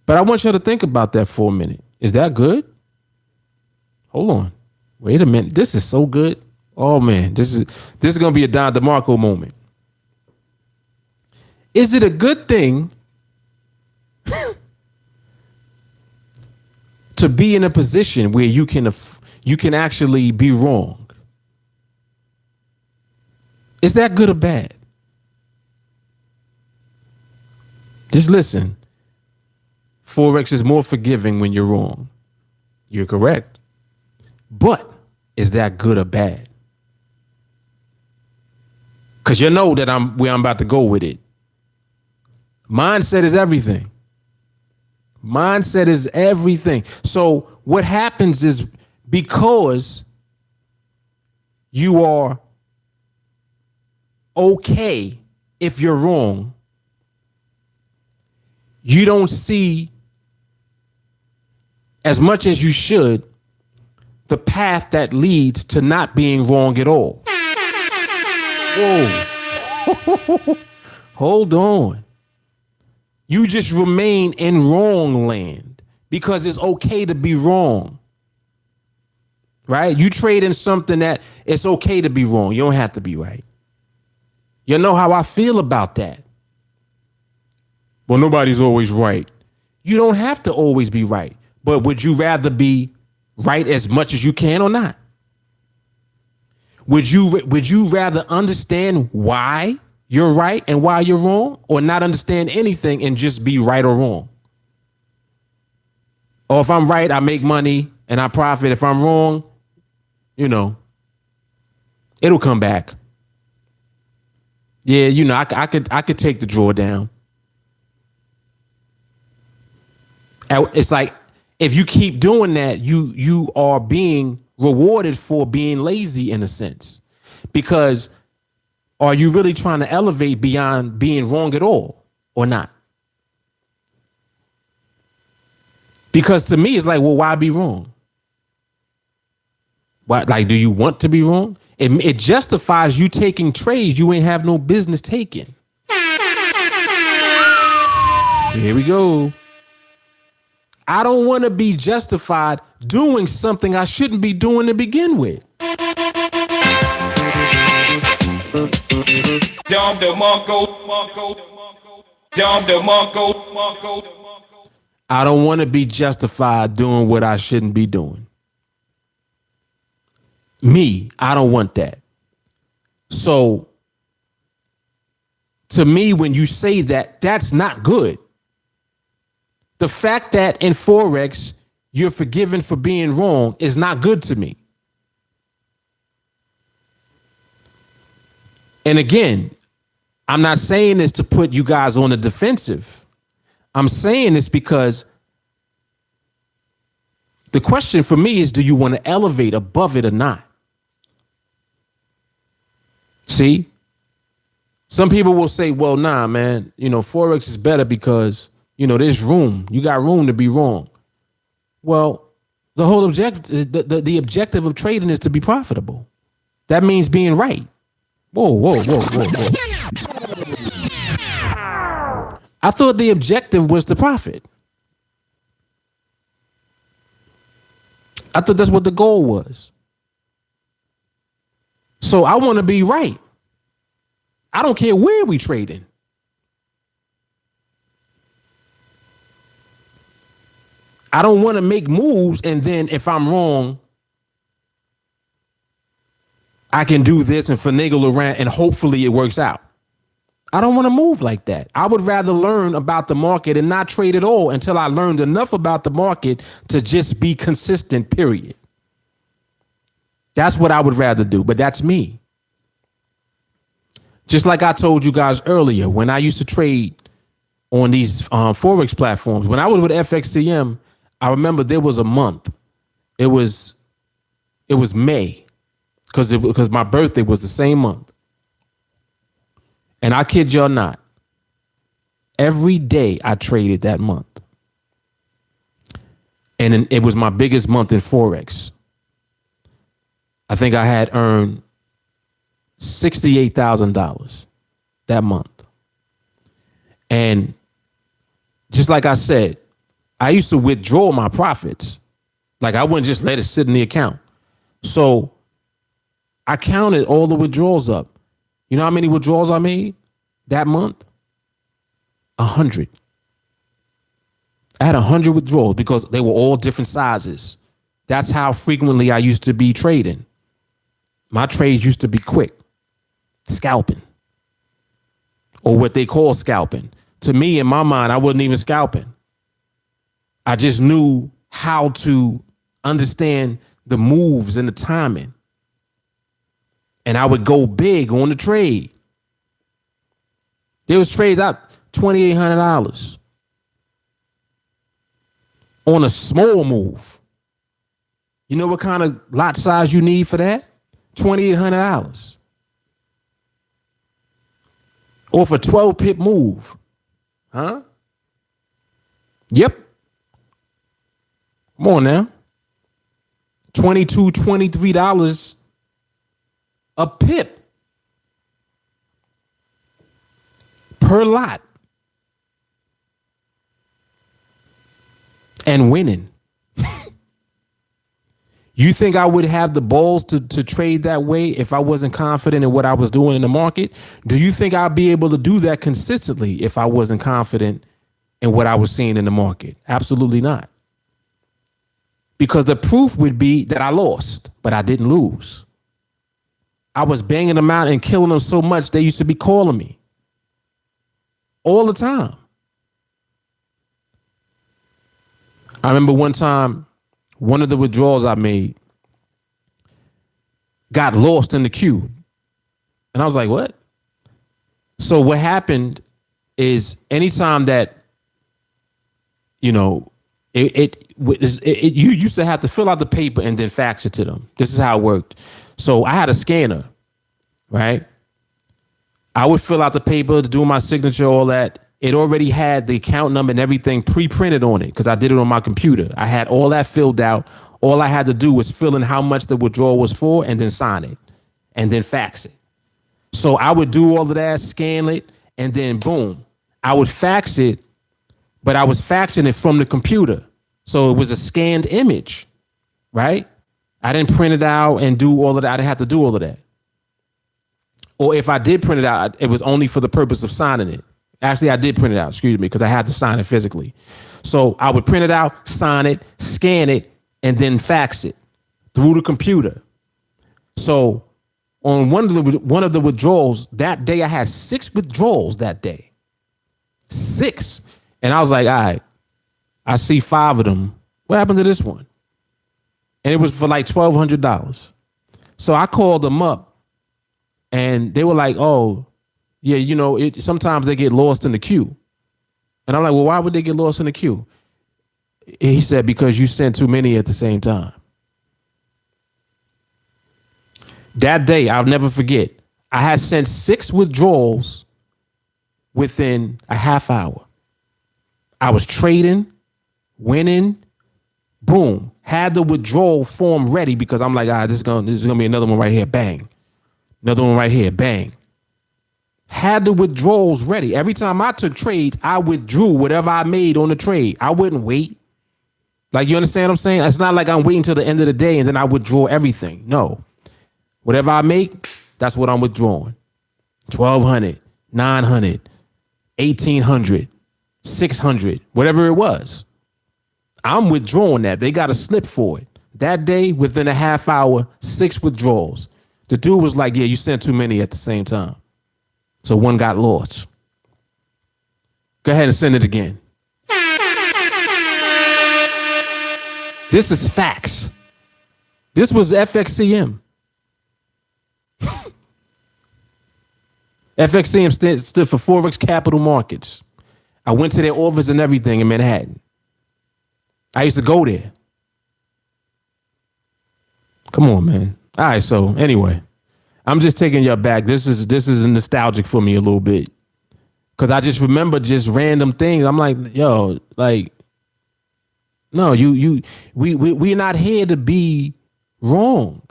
But I want you to think about that for a minute. Is that good? Hold on. Wait a minute. This is so good. Oh man, this is going to be a Don DeMarco moment. Is it a good thing to be in a position where you can actually be wrong? Is that good or bad? Just listen. Forex is more forgiving when you're wrong. You're correct. But is that good or bad? Because you know that where I'm about to go with it. Mindset is everything. Mindset is everything. So what happens is because you are okay if you're wrong, you don't see as much as you should the path that leads to not being wrong at all. Whoa. Hold on. You just remain in wrong land because it's okay to be wrong. Right? You trade in something that it's okay to be wrong. You don't have to be right. You know how I feel about that. Well, nobody's always right. You don't have to always be right. But would you rather be right as much as you can or not? Would you rather understand why you're right and why you're wrong, or not understand anything and just be right or wrong? Or if I'm right, I make money and I profit. If I'm wrong, it'll come back. Yeah, I could take the drawdown. It's like if you keep doing that, you are being rewarded for being lazy in a sense, because are you really trying to elevate beyond being wrong at all or not? Because to me, it's like, well, why be wrong? Why, like, do you want to be wrong? It justifies you taking trades you ain't have no business taking. Here we go. I don't want to be justified doing something I shouldn't be doing to begin with. Dom DeMarco. I don't want to be justified doing what I shouldn't be doing. I don't want that. So, to me, when you say that, that's not good. The fact that in Forex, you're forgiven for being wrong is not good to me. And again, I'm not saying this to put you guys on the defensive. I'm saying this because the question for me is, do you want to elevate above it or not? See, some people will say, well, nah, man, Forex is better because, there's room. You got room to be wrong. Well, the whole objective, the objective of trading is to be profitable. That means being right. Whoa. I thought the objective was to profit. I thought that's what the goal was. So I want to be right. I don't care where we trading. I don't want to make moves and then if I'm wrong, I can do this and finagle around and hopefully it works out. I don't want to move like that. I would rather learn about the market and not trade at all until I learned enough about the market to just be consistent, period. That's what I would rather do, but that's me. Just like I told you guys earlier, when I used to trade on these Forex platforms, when I was with FXCM, I remember there was a month. It was May because my birthday was the same month. And I kid y'all not, every day I traded that month. And it was my biggest month in Forex. I think I had earned $68,000 that month. And just like I said, I used to withdraw my profits. Like I wouldn't just let it sit in the account. So I counted all the withdrawals up. You know how many withdrawals I made that month? 100. I had 100 withdrawals because they were all different sizes. That's how frequently I used to be trading. My trades used to be quick, scalping, or what they call scalping. To me, in my mind, I wasn't even scalping. I just knew how to understand the moves and the timing. And I would go big on the trade. There was trades out $2,800 on a small move. You know what kind of lot size you need for that? $2,800. Or for 12 pip move. Huh? Yep. Come on now. $22, $23 a pip per lot. And winning. You think I would have the balls to trade that way if I wasn't confident in what I was doing in the market? Do you think I'd be able to do that consistently if I wasn't confident in what I was seeing in the market? Absolutely not. Because the proof would be that I lost, but I didn't lose. I was banging them out and killing them so much they used to be calling me all the time. I remember one time, one of the withdrawals I made got lost in the queue. And I was like, what? So what happened is anytime that, you know, you used to have to fill out the paper and then fax it to them. This is how it worked. So I had a scanner, right? I would fill out the paper to do my signature, all that. It already had the account number and everything pre-printed on it because I did it on my computer. I had all that filled out. All I had to do was fill in how much the withdrawal was for and then sign it and then fax it. So I would do all of that, scan it, and then boom, I would fax it, but I was faxing it from the computer. So it was a scanned image, right? I didn't print it out and do all of that. I didn't have to do all of that. Or if I did print it out, it was only for the purpose of signing it. Actually, I did print it out, excuse me, because I had to sign it physically. So I would print it out, sign it, scan it, and then fax it through the computer. So on one of the withdrawals that day, I had 6 withdrawals that day. 6. And I was like, all right, I see 5 of them. What happened to this one? And it was for like $1,200. So I called them up and they were like, oh, yeah, you know, sometimes they get lost in the queue. And I'm like, well, why would they get lost in the queue? He said, because you sent too many at the same time. That day, I'll never forget, I had sent 6 withdrawals within a half hour. I was trading, winning, boom, had the withdrawal form ready because I'm like, this is gonna be another one right here, bang. Another one right here, bang. Had the withdrawals ready. Every time I took trades, I withdrew whatever I made on the trade. I wouldn't wait. Like, you understand what I'm saying? It's not like I'm waiting till the end of the day and then I withdraw everything. No. Whatever I make, that's what I'm withdrawing. 1,200, 900, 1,800, 600, whatever it was. I'm withdrawing that. They got a slip for it. That day, within a half hour, 6 withdrawals. The dude was like, yeah, you sent too many at the same time. So one got lost. Go ahead and send it again. This is facts. This was FXCM. FXCM stood for Forex Capital Markets. I went to their office and everything in Manhattan. I used to go there. Come on, man. All right, so anyway, I'm just taking y'all back. This is nostalgic for me a little bit. Cause I just remember just random things. I'm like, yo, like, no, we're not here to be wrong.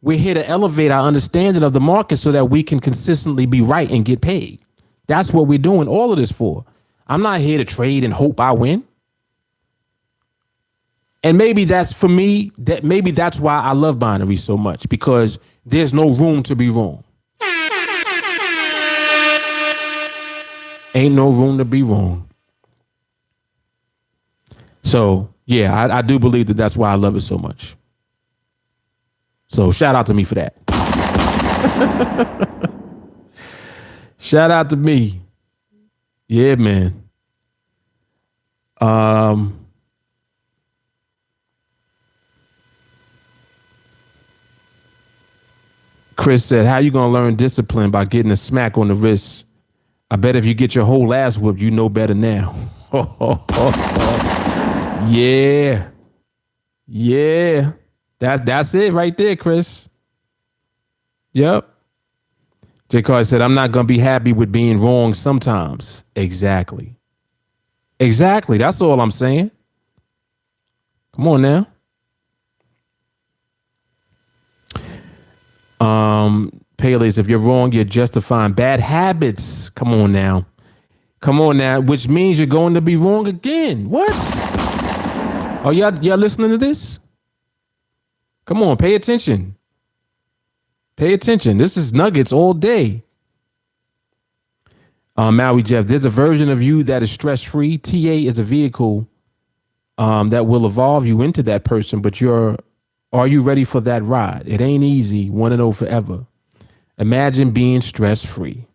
We're here to elevate our understanding of the market so that we can consistently be right and get paid. That's what we're doing all of this for. I'm not here to trade and hope I win. And maybe that's for me, maybe that's why I love Binaries so much, because there's no room to be wrong. Ain't no room to be wrong. So, yeah, I do believe that that's why I love it so much. So, shout out to me for that. Shout out to me. Yeah, man. Chris said, how you gonna learn discipline by getting a smack on the wrist? I bet if you get your whole ass whooped, you know better now. Yeah. Yeah. That's it right there, Chris. Yep. J. Carr said, I'm not gonna be happy with being wrong sometimes. Exactly. Exactly. That's all I'm saying. Come on now. Pele's, if you're wrong, you're justifying bad habits. Come on now. Come on now. Which means you're going to be wrong again. What? Oh, y'all listening to this? Come on, pay attention. Pay attention. This is nuggets all day. Maui Jeff, there's a version of you that is stress-free. TA is a vehicle that will evolve you into that person, but are you ready for that ride? It ain't easy. Want to know forever. Imagine being stress-free.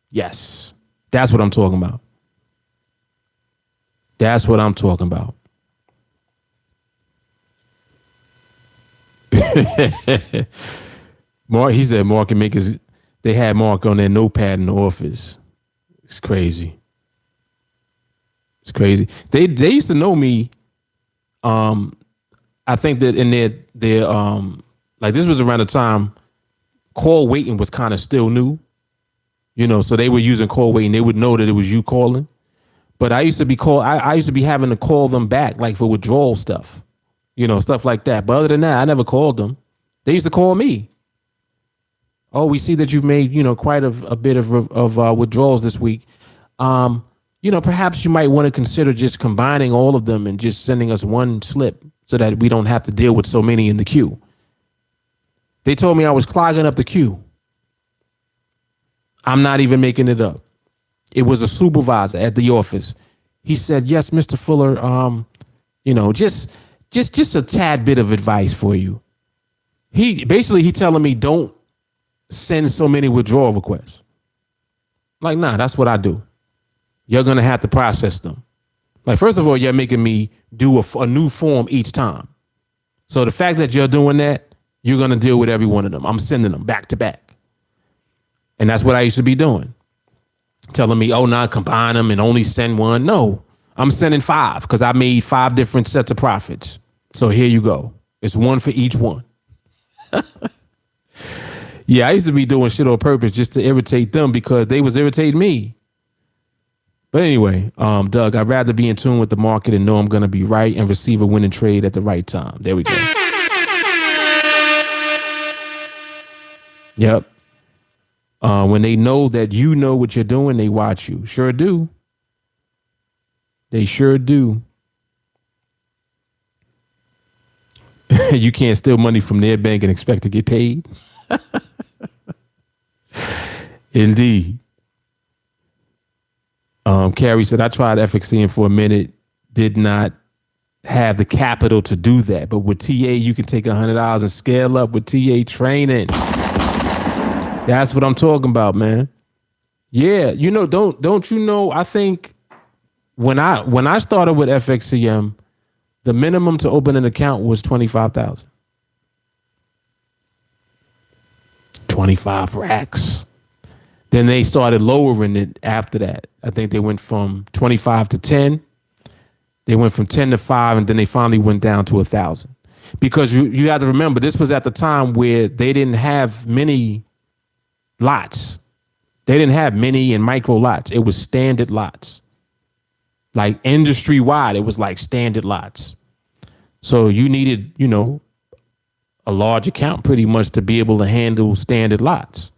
Yes. That's what I'm talking about. That's what I'm talking about. Mark, he said market makers, they had Mark on their notepad in the office. It's crazy. It's crazy. They used to know me. I think that in their like this was around the time call waiting was kind of still new. You know, so they were using call waiting. They would know that it was you calling. But I used to be I used to be having to call them back, like for withdrawal stuff. You know, stuff like that. But other than that, I never called them. They used to call me. Oh, we see that you've made, you know, quite a bit of withdrawals this week. You know, perhaps you might want to consider just combining all of them and just sending us one slip so that we don't have to deal with so many in the queue. They told me I was clogging up the queue. I'm not even making it up. It was a supervisor at the office. He said, yes, Mr. Fuller, you know, just a tad bit of advice for you. He telling me don't send so many withdrawal requests. Like, nah, that's what I do. You're going to have to process them. Like, first of all, you're making me do a new form each time. So the fact that you're doing that, you're going to deal with every one of them. I'm sending them back to back. And that's what I used to be doing. Telling me, oh, nah, combine them and only send one. No, I'm sending 5 because I made 5 different sets of profits. So here you go. It's one for each one. Yeah, I used to be doing shit on purpose just to irritate them because they was irritating me. But anyway, Doug, I'd rather be in tune with the market and know I'm going to be right and receive a winning trade at the right time. There we go. Yep. When they know that you know what you're doing, they watch you. Sure do. They sure do. You can't steal money from their bank and expect to get paid. Indeed. Carrie said, I tried FXCM for a minute, did not have the capital to do that. But with TA, you can take $100 and scale up with TA training. That's what I'm talking about, man. Yeah, you know, don't you know? I think when I started with FXCM, the minimum to open an account was 25,000. 25 racks. Then they started lowering it after that. I think they went from 25 to 10. They went from 10 to 5, and then they finally went down to 1,000. Because you have to remember, this was at the time where they didn't have many lots. They didn't have mini and micro lots. It was standard lots. Like industry wide, it was like standard lots. So you needed, you know, a large account pretty much to be able to handle standard lots,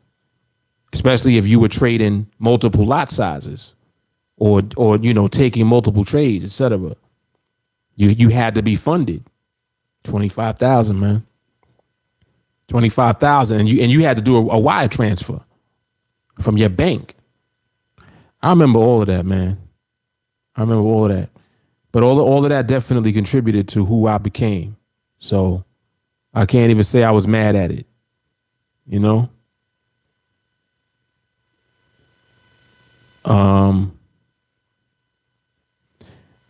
especially if you were trading multiple lot sizes or you know, taking multiple trades, etc. You had to be funded. 25,000, man. 25,000, and you had to do a wire transfer from your bank. I remember all of that, man. I remember all of that. But all of that definitely contributed to who I became. So I can't even say I was mad at it. You know?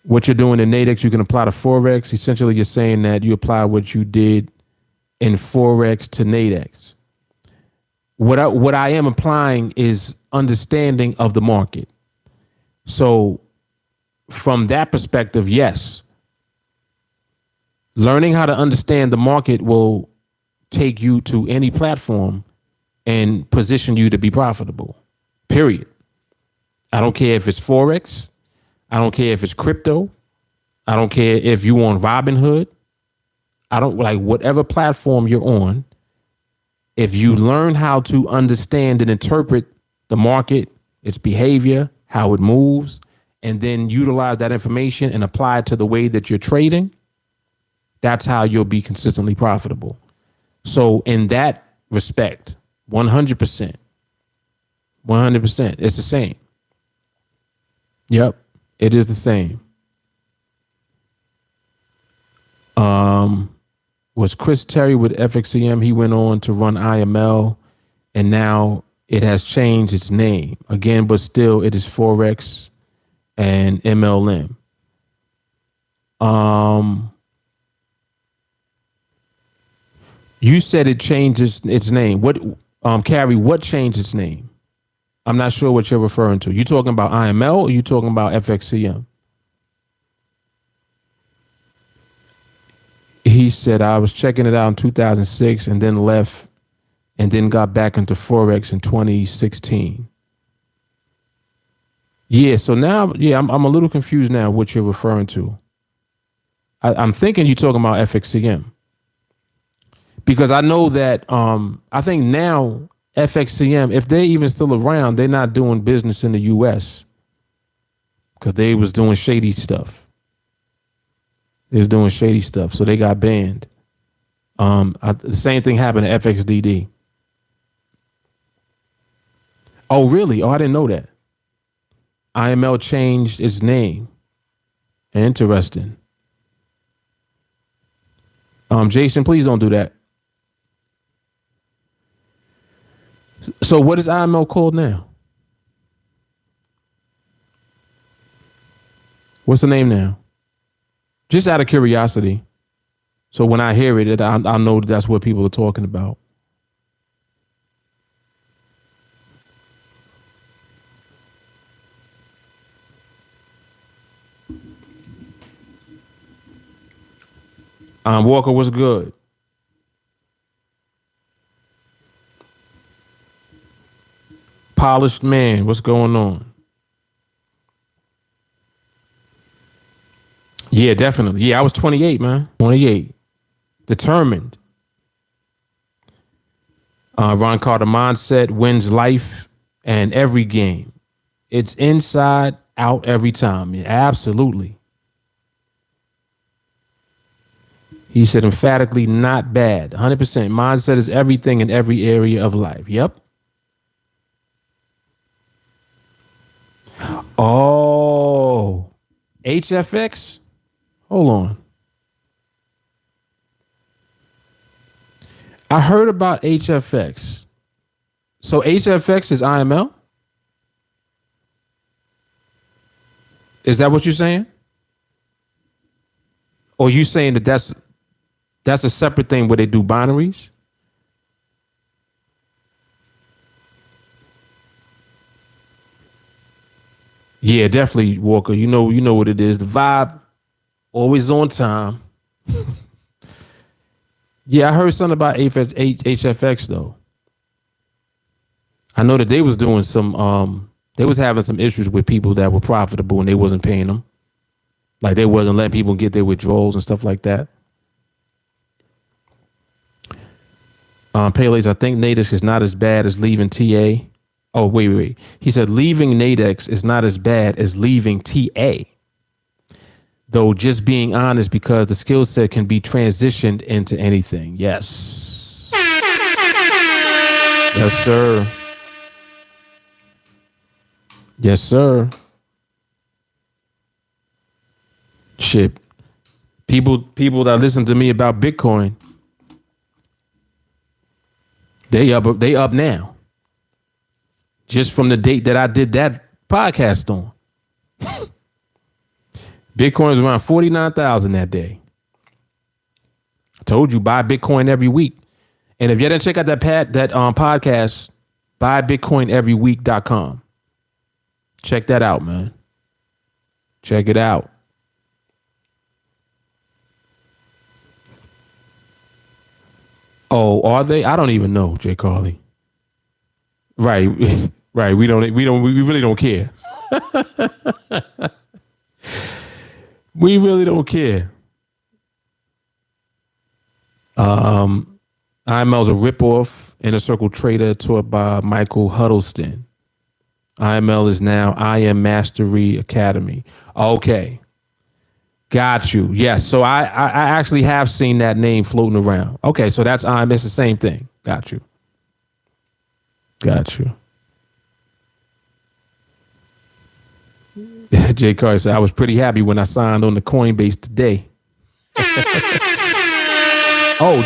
What you're doing in NADEX, you can apply to Forex. Essentially, you're saying that you apply what you did in Forex to NADEX. What I am applying is understanding of the market. So from that perspective, yes, learning how to understand the market will take you to any platform and position you to be profitable, period. I don't care if it's Forex. I don't care if it's crypto. I don't care if you on Robinhood. I don't like whatever platform you're on. If you learn how to understand and interpret the market, its behavior, how it moves, and then utilize that information and apply it to the way that you're trading, that's how you'll be consistently profitable. So in that respect, 100%, 100%, it's the same. Yep, it is the same. Was Chris Terry with FXCM? He went on to run IML, and now it has changed its name again, but still it is Forex and MLM. You said it changes its name. What, Carrie? What changed its name? I'm not sure what you're referring to. You talking about IML or you talking about FXCM? He said, I was checking it out in 2006 and then left and then got back into Forex in 2016. Yeah, so now, yeah, I'm a little confused now what you're referring to. I'm thinking you're talking about FXCM. Because I know that I think now FXCM, if they're even still around, they're not doing business in the US because they was doing shady stuff. They was doing shady stuff, so they got banned. The same thing happened to FXDD. Oh, really? Oh, I didn't know that. IML changed its name. Interesting. Jason, please don't do that. So what is IML called now? What's the name now? Just out of curiosity. So when I hear it, I know that's what people are talking about. Walker, what's good? Polished man, what's going on? Yeah, definitely. Yeah, I was 28, man. 28. Determined. Ron Carter mindset wins life and every game. It's inside out every time. Yeah, absolutely. He said emphatically not bad. 100%. Mindset is everything in every area of life. Yep. Oh, HFX? Hold on. I heard about HFX. So HFX is IML? Is that what you're saying? Or you saying that that's a separate thing where they do binaries? Yeah, definitely, Walker. You know what it is. The vibe, always on time. Yeah, I heard something about HFX though. I know that they was doing they was having some issues with people that were profitable and they wasn't paying them. Like they wasn't letting people get their withdrawals and stuff like that. Pele's, I think NADEX is not as bad as leaving TA. Oh, wait. He said leaving NADEX is not as bad as leaving TA. Though just being honest, because the skill set can be transitioned into anything. Yes. Yes, sir. Yes, sir. Shit. People that listen to me about Bitcoin, they up now. Just from the date that I did that podcast on. Bitcoin was around 49,000 that day. I told you, buy Bitcoin every week. And if you didn't check out that podcast, buybitcoineveryweek.com. Check that out, man. Check it out. Oh, are they? I don't even know, Jay Carly. Right. Right. We really don't care. We really don't care. IML's a ripoff, Inner Circle Trader, taught by Michael Huddleston. IML is now IM Mastery Academy. Okay. Got you. Yes. So I actually have seen that name floating around. Okay. So that's IM. It's the same thing. Got you. Got you. Jay Carter said, I was pretty happy when I signed on the Coinbase today. Oh,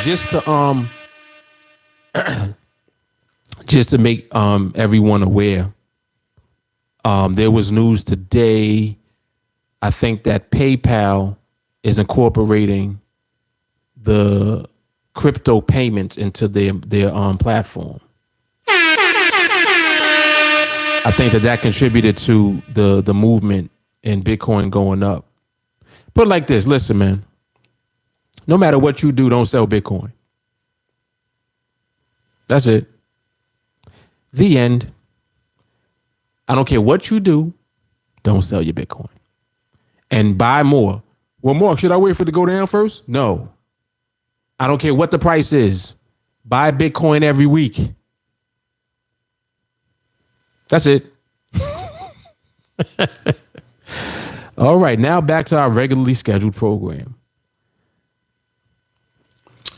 just to make everyone aware, there was news today. I think that PayPal is incorporating the crypto payments into their platform. I think that contributed to the movement in Bitcoin going up. Put it like this, listen, man. No matter what you do, don't sell Bitcoin. That's it. The end. I don't care what you do, don't sell your Bitcoin. And buy more. Well, Mark, should I wait for it to go down first? No. I don't care what the price is. Buy Bitcoin every week. That's it. All right, now back to our regularly scheduled program.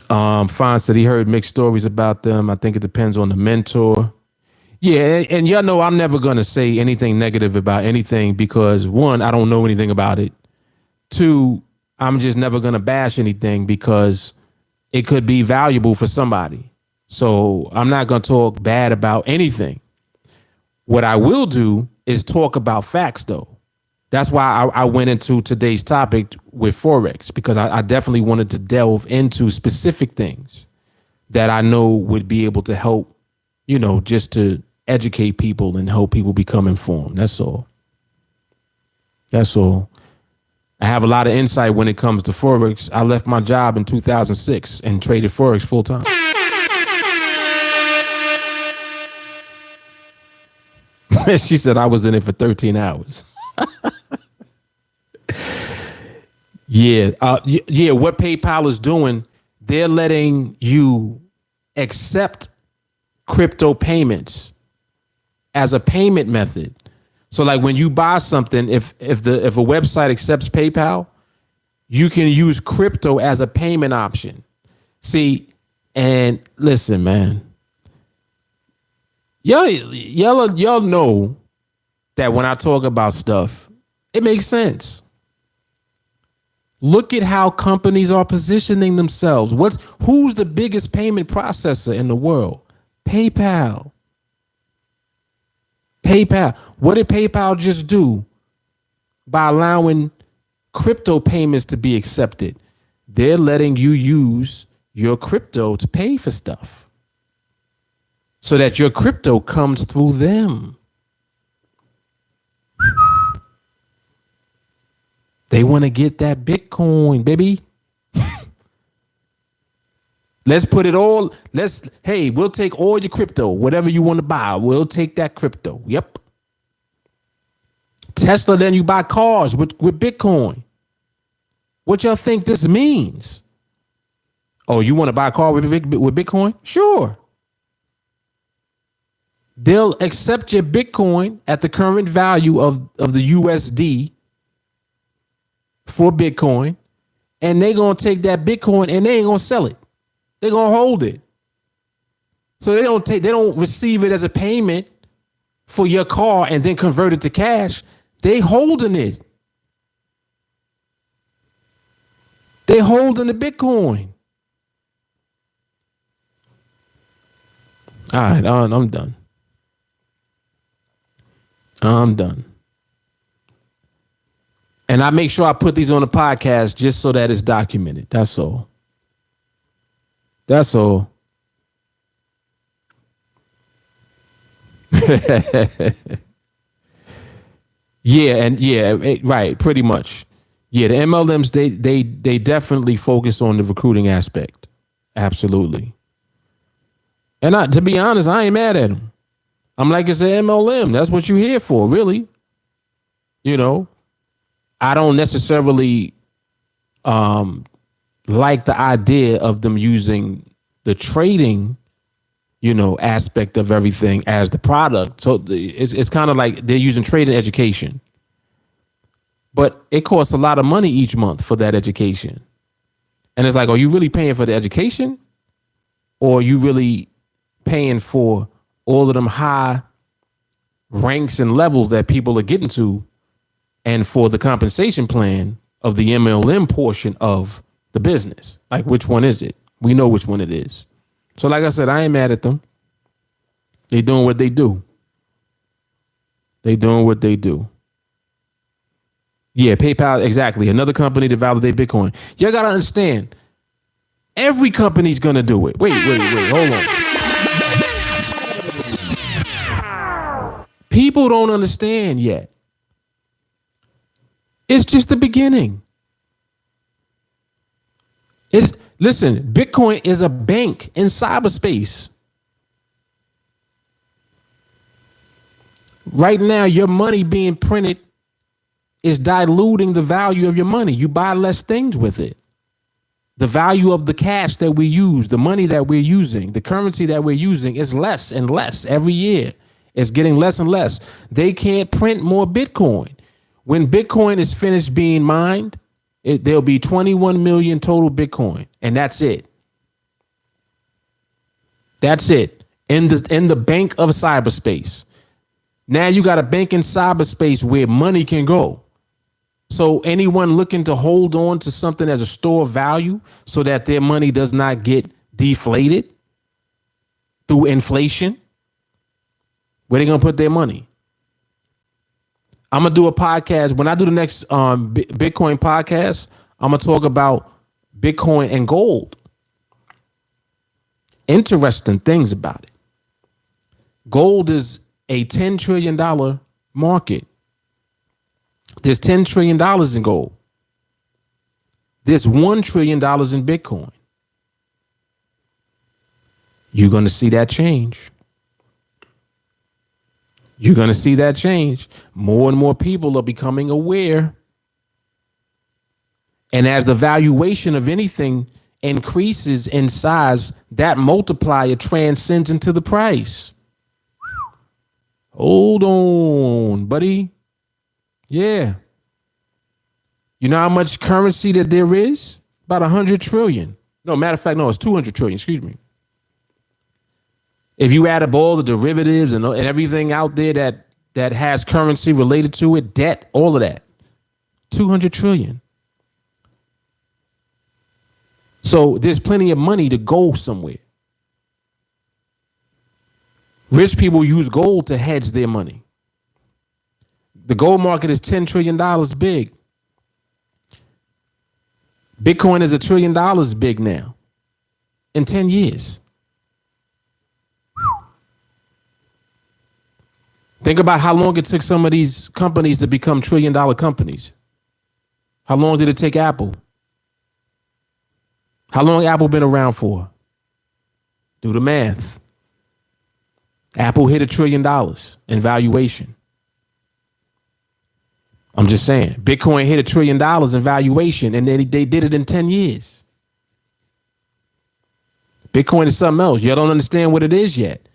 Fon said he heard mixed stories about them. I think it depends on the mentor. Yeah, and y'all know I'm never going to say anything negative about anything because, one, I don't know anything about it. Two, I'm just never going to bash anything because it could be valuable for somebody. So I'm not going to talk bad about anything. What I will do is talk about facts, though. That's why I went into today's topic with Forex, because I definitely wanted to delve into specific things that I know would be able to help, just to educate people and help people become informed. That's all. That's all. I have a lot of insight when it comes to Forex. I left my job in 2006 and traded Forex full time. She said I was in it for 13 hours. Yeah. What PayPal is doing, they're letting you accept crypto payments as a payment method. So like when you buy something, if a website accepts PayPal, you can use crypto as a payment option. See, and listen, man. Y'all know that when I talk about stuff, it makes sense. Look at how companies are positioning themselves. Who's the biggest payment processor in the world? PayPal. PayPal. What did PayPal just do by allowing crypto payments to be accepted? They're letting you use your crypto to pay for stuff so that your crypto comes through them. They want to get that Bitcoin, baby. Let's put it all. Hey, we'll take all your crypto, whatever you want to buy. We'll take that crypto. Yep. Tesla, then you buy cars with Bitcoin. What y'all think this means? Oh, you want to buy a car with Bitcoin? Sure. They'll accept your Bitcoin at the current value of the USD for Bitcoin, and they're going to take that Bitcoin and they ain't going to sell it. They're going to hold it. So they don't receive it as a payment for your car and then convert it to cash. They holding it. They holding the Bitcoin. All right, I'm done. I'm done. And I make sure I put these on the podcast just so that it's documented. That's all. That's all. Right, pretty much. Yeah, the MLMs, they definitely focus on the recruiting aspect. Absolutely. And to be honest, I ain't mad at them. I'm like, it's an MLM. That's what you're here for, really. You know, I don't necessarily like the idea of them using the trading, aspect of everything as the product. So it's kind of like they're using trading education. But it costs a lot of money each month for that education. And it's like, are you really paying for the education? Or are you really paying for all of them high ranks and levels that people are getting to, and for the compensation plan of the MLM portion of the business? Like, which one is it? We know which one it is. So like I said, I ain't mad at them. They doing what they do. They doing what they do. Yeah, PayPal, exactly. Another company to validate Bitcoin. Y'all got to understand, every company's going to do it. Wait, hold on. People don't understand yet. It's just the beginning. Listen, Bitcoin is a bank in cyberspace. Right now, your money being printed is diluting the value of your money. You buy less things with it. The value of the cash that we use, the money that we're using, the currency that we're using is less and less every year. It's getting less and less. They can't print more Bitcoin. When Bitcoin is finished being mined, there'll be 21 million total Bitcoin, and that's it. That's it. In the bank of cyberspace. Now you got a bank in cyberspace where money can go. So anyone looking to hold on to something as a store of value so that their money does not get deflated through inflation, where they gonna put their money? I'm gonna do a podcast. When I do the next Bitcoin podcast, I'm gonna talk about Bitcoin and gold. Interesting things about it. Gold is a $10 trillion market. There's $10 trillion in gold. There's $1 trillion in Bitcoin. You're going to see that change. You're going to see that change. More and more people are becoming aware. And as the valuation of anything increases in size, that multiplier transcends into the price. Hold on, buddy. Yeah. You know how much currency that there is? About 100 trillion. No, matter of fact, no, it's 200 trillion. Excuse me. If you add up all the derivatives and everything out there that has currency related to it, debt, all of that, 200 trillion. So there's plenty of money to go somewhere. Rich people use gold to hedge their money. The gold market is $10 trillion big. Bitcoin is $1 trillion big now in 10 years. Think about how long it took some of these companies to become $1 trillion companies. How long did it take Apple? How long Apple been around for? Do the math. Apple hit $1 trillion in valuation. I'm just saying. Bitcoin hit $1 trillion in valuation, and then they did it in 10 years. Bitcoin is something else. You don't understand what it is yet.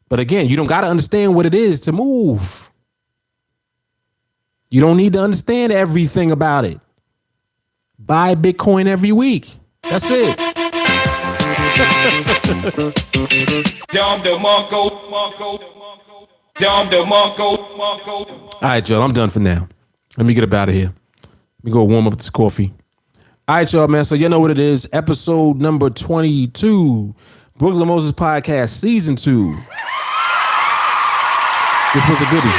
But again, you don't got to understand what it is to move. You don't need to understand everything about it. Buy Bitcoin every week. That's it. Dom DeMarco, Dom DeMarco. All right, y'all, I'm done for now. Let me get up out of here. Let me go warm up this coffee. All right, y'all, man. So you know what it is. Episode number 22. Brooklyn Moses Podcast, Season 2. This was a goodie.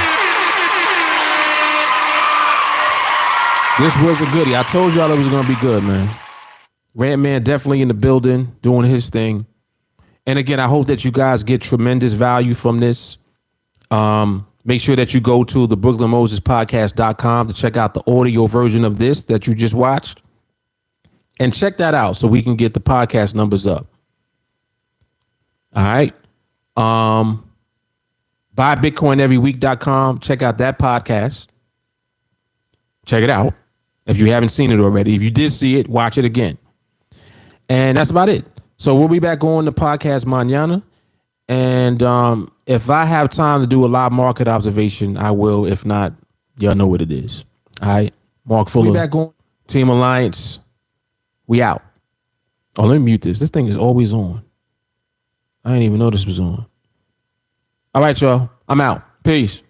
This was a goodie. I told y'all it was going to be good, man. Rant Man definitely in the building, doing his thing. And again, I hope that you guys get tremendous value from this. Make sure that you go to the BrooklynMosesPodcast.com to check out the audio version of this that you just watched. And check that out so we can get the podcast numbers up. All right. BuyBitcoinEveryWeek.com. Check out that podcast. Check it out if you haven't seen it already. If you did see it, watch it again. And that's about it. So we'll be back on the podcast mañana. And if I have time to do a live market observation, I will. If not, y'all know what it is. All right. Mark Fuller. We back on TeamAlliance. We out. Oh, let me mute this. This thing is always on. I didn't even know this was on. All right, y'all. I'm out. Peace.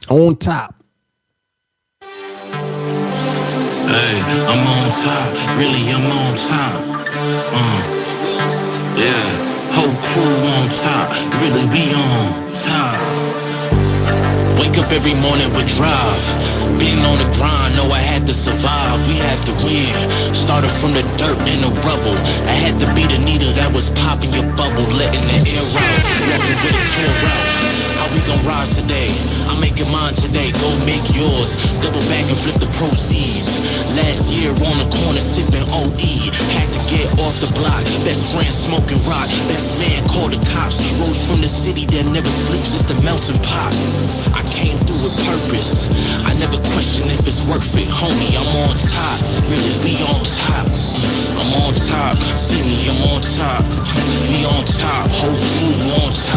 On top. Hey, I'm on top. Really, I'm on top. Yeah. Whole crew on top. Really, we on top. Wake up every morning with drive. Been on the grind, know I had to survive. We had to win. Started from the dirt and the rubble. I had to be the needle that was popping your bubble, letting the air out. Walking with a clear route. How we gon' rise today? I'm making mine today. Go make yours. Double back and flip the proceeds. Last year on the corner sipping OE. Had to get off the block. Best friend smoking rock. Best man called the cops. Rose from the city that never sleeps. It's the melting pot. I came through with purpose. I never question if it's worth it, homie. I'm on top. Really, we on top. I'm on top. See me, I'm on top. We on top. Whole crew on top.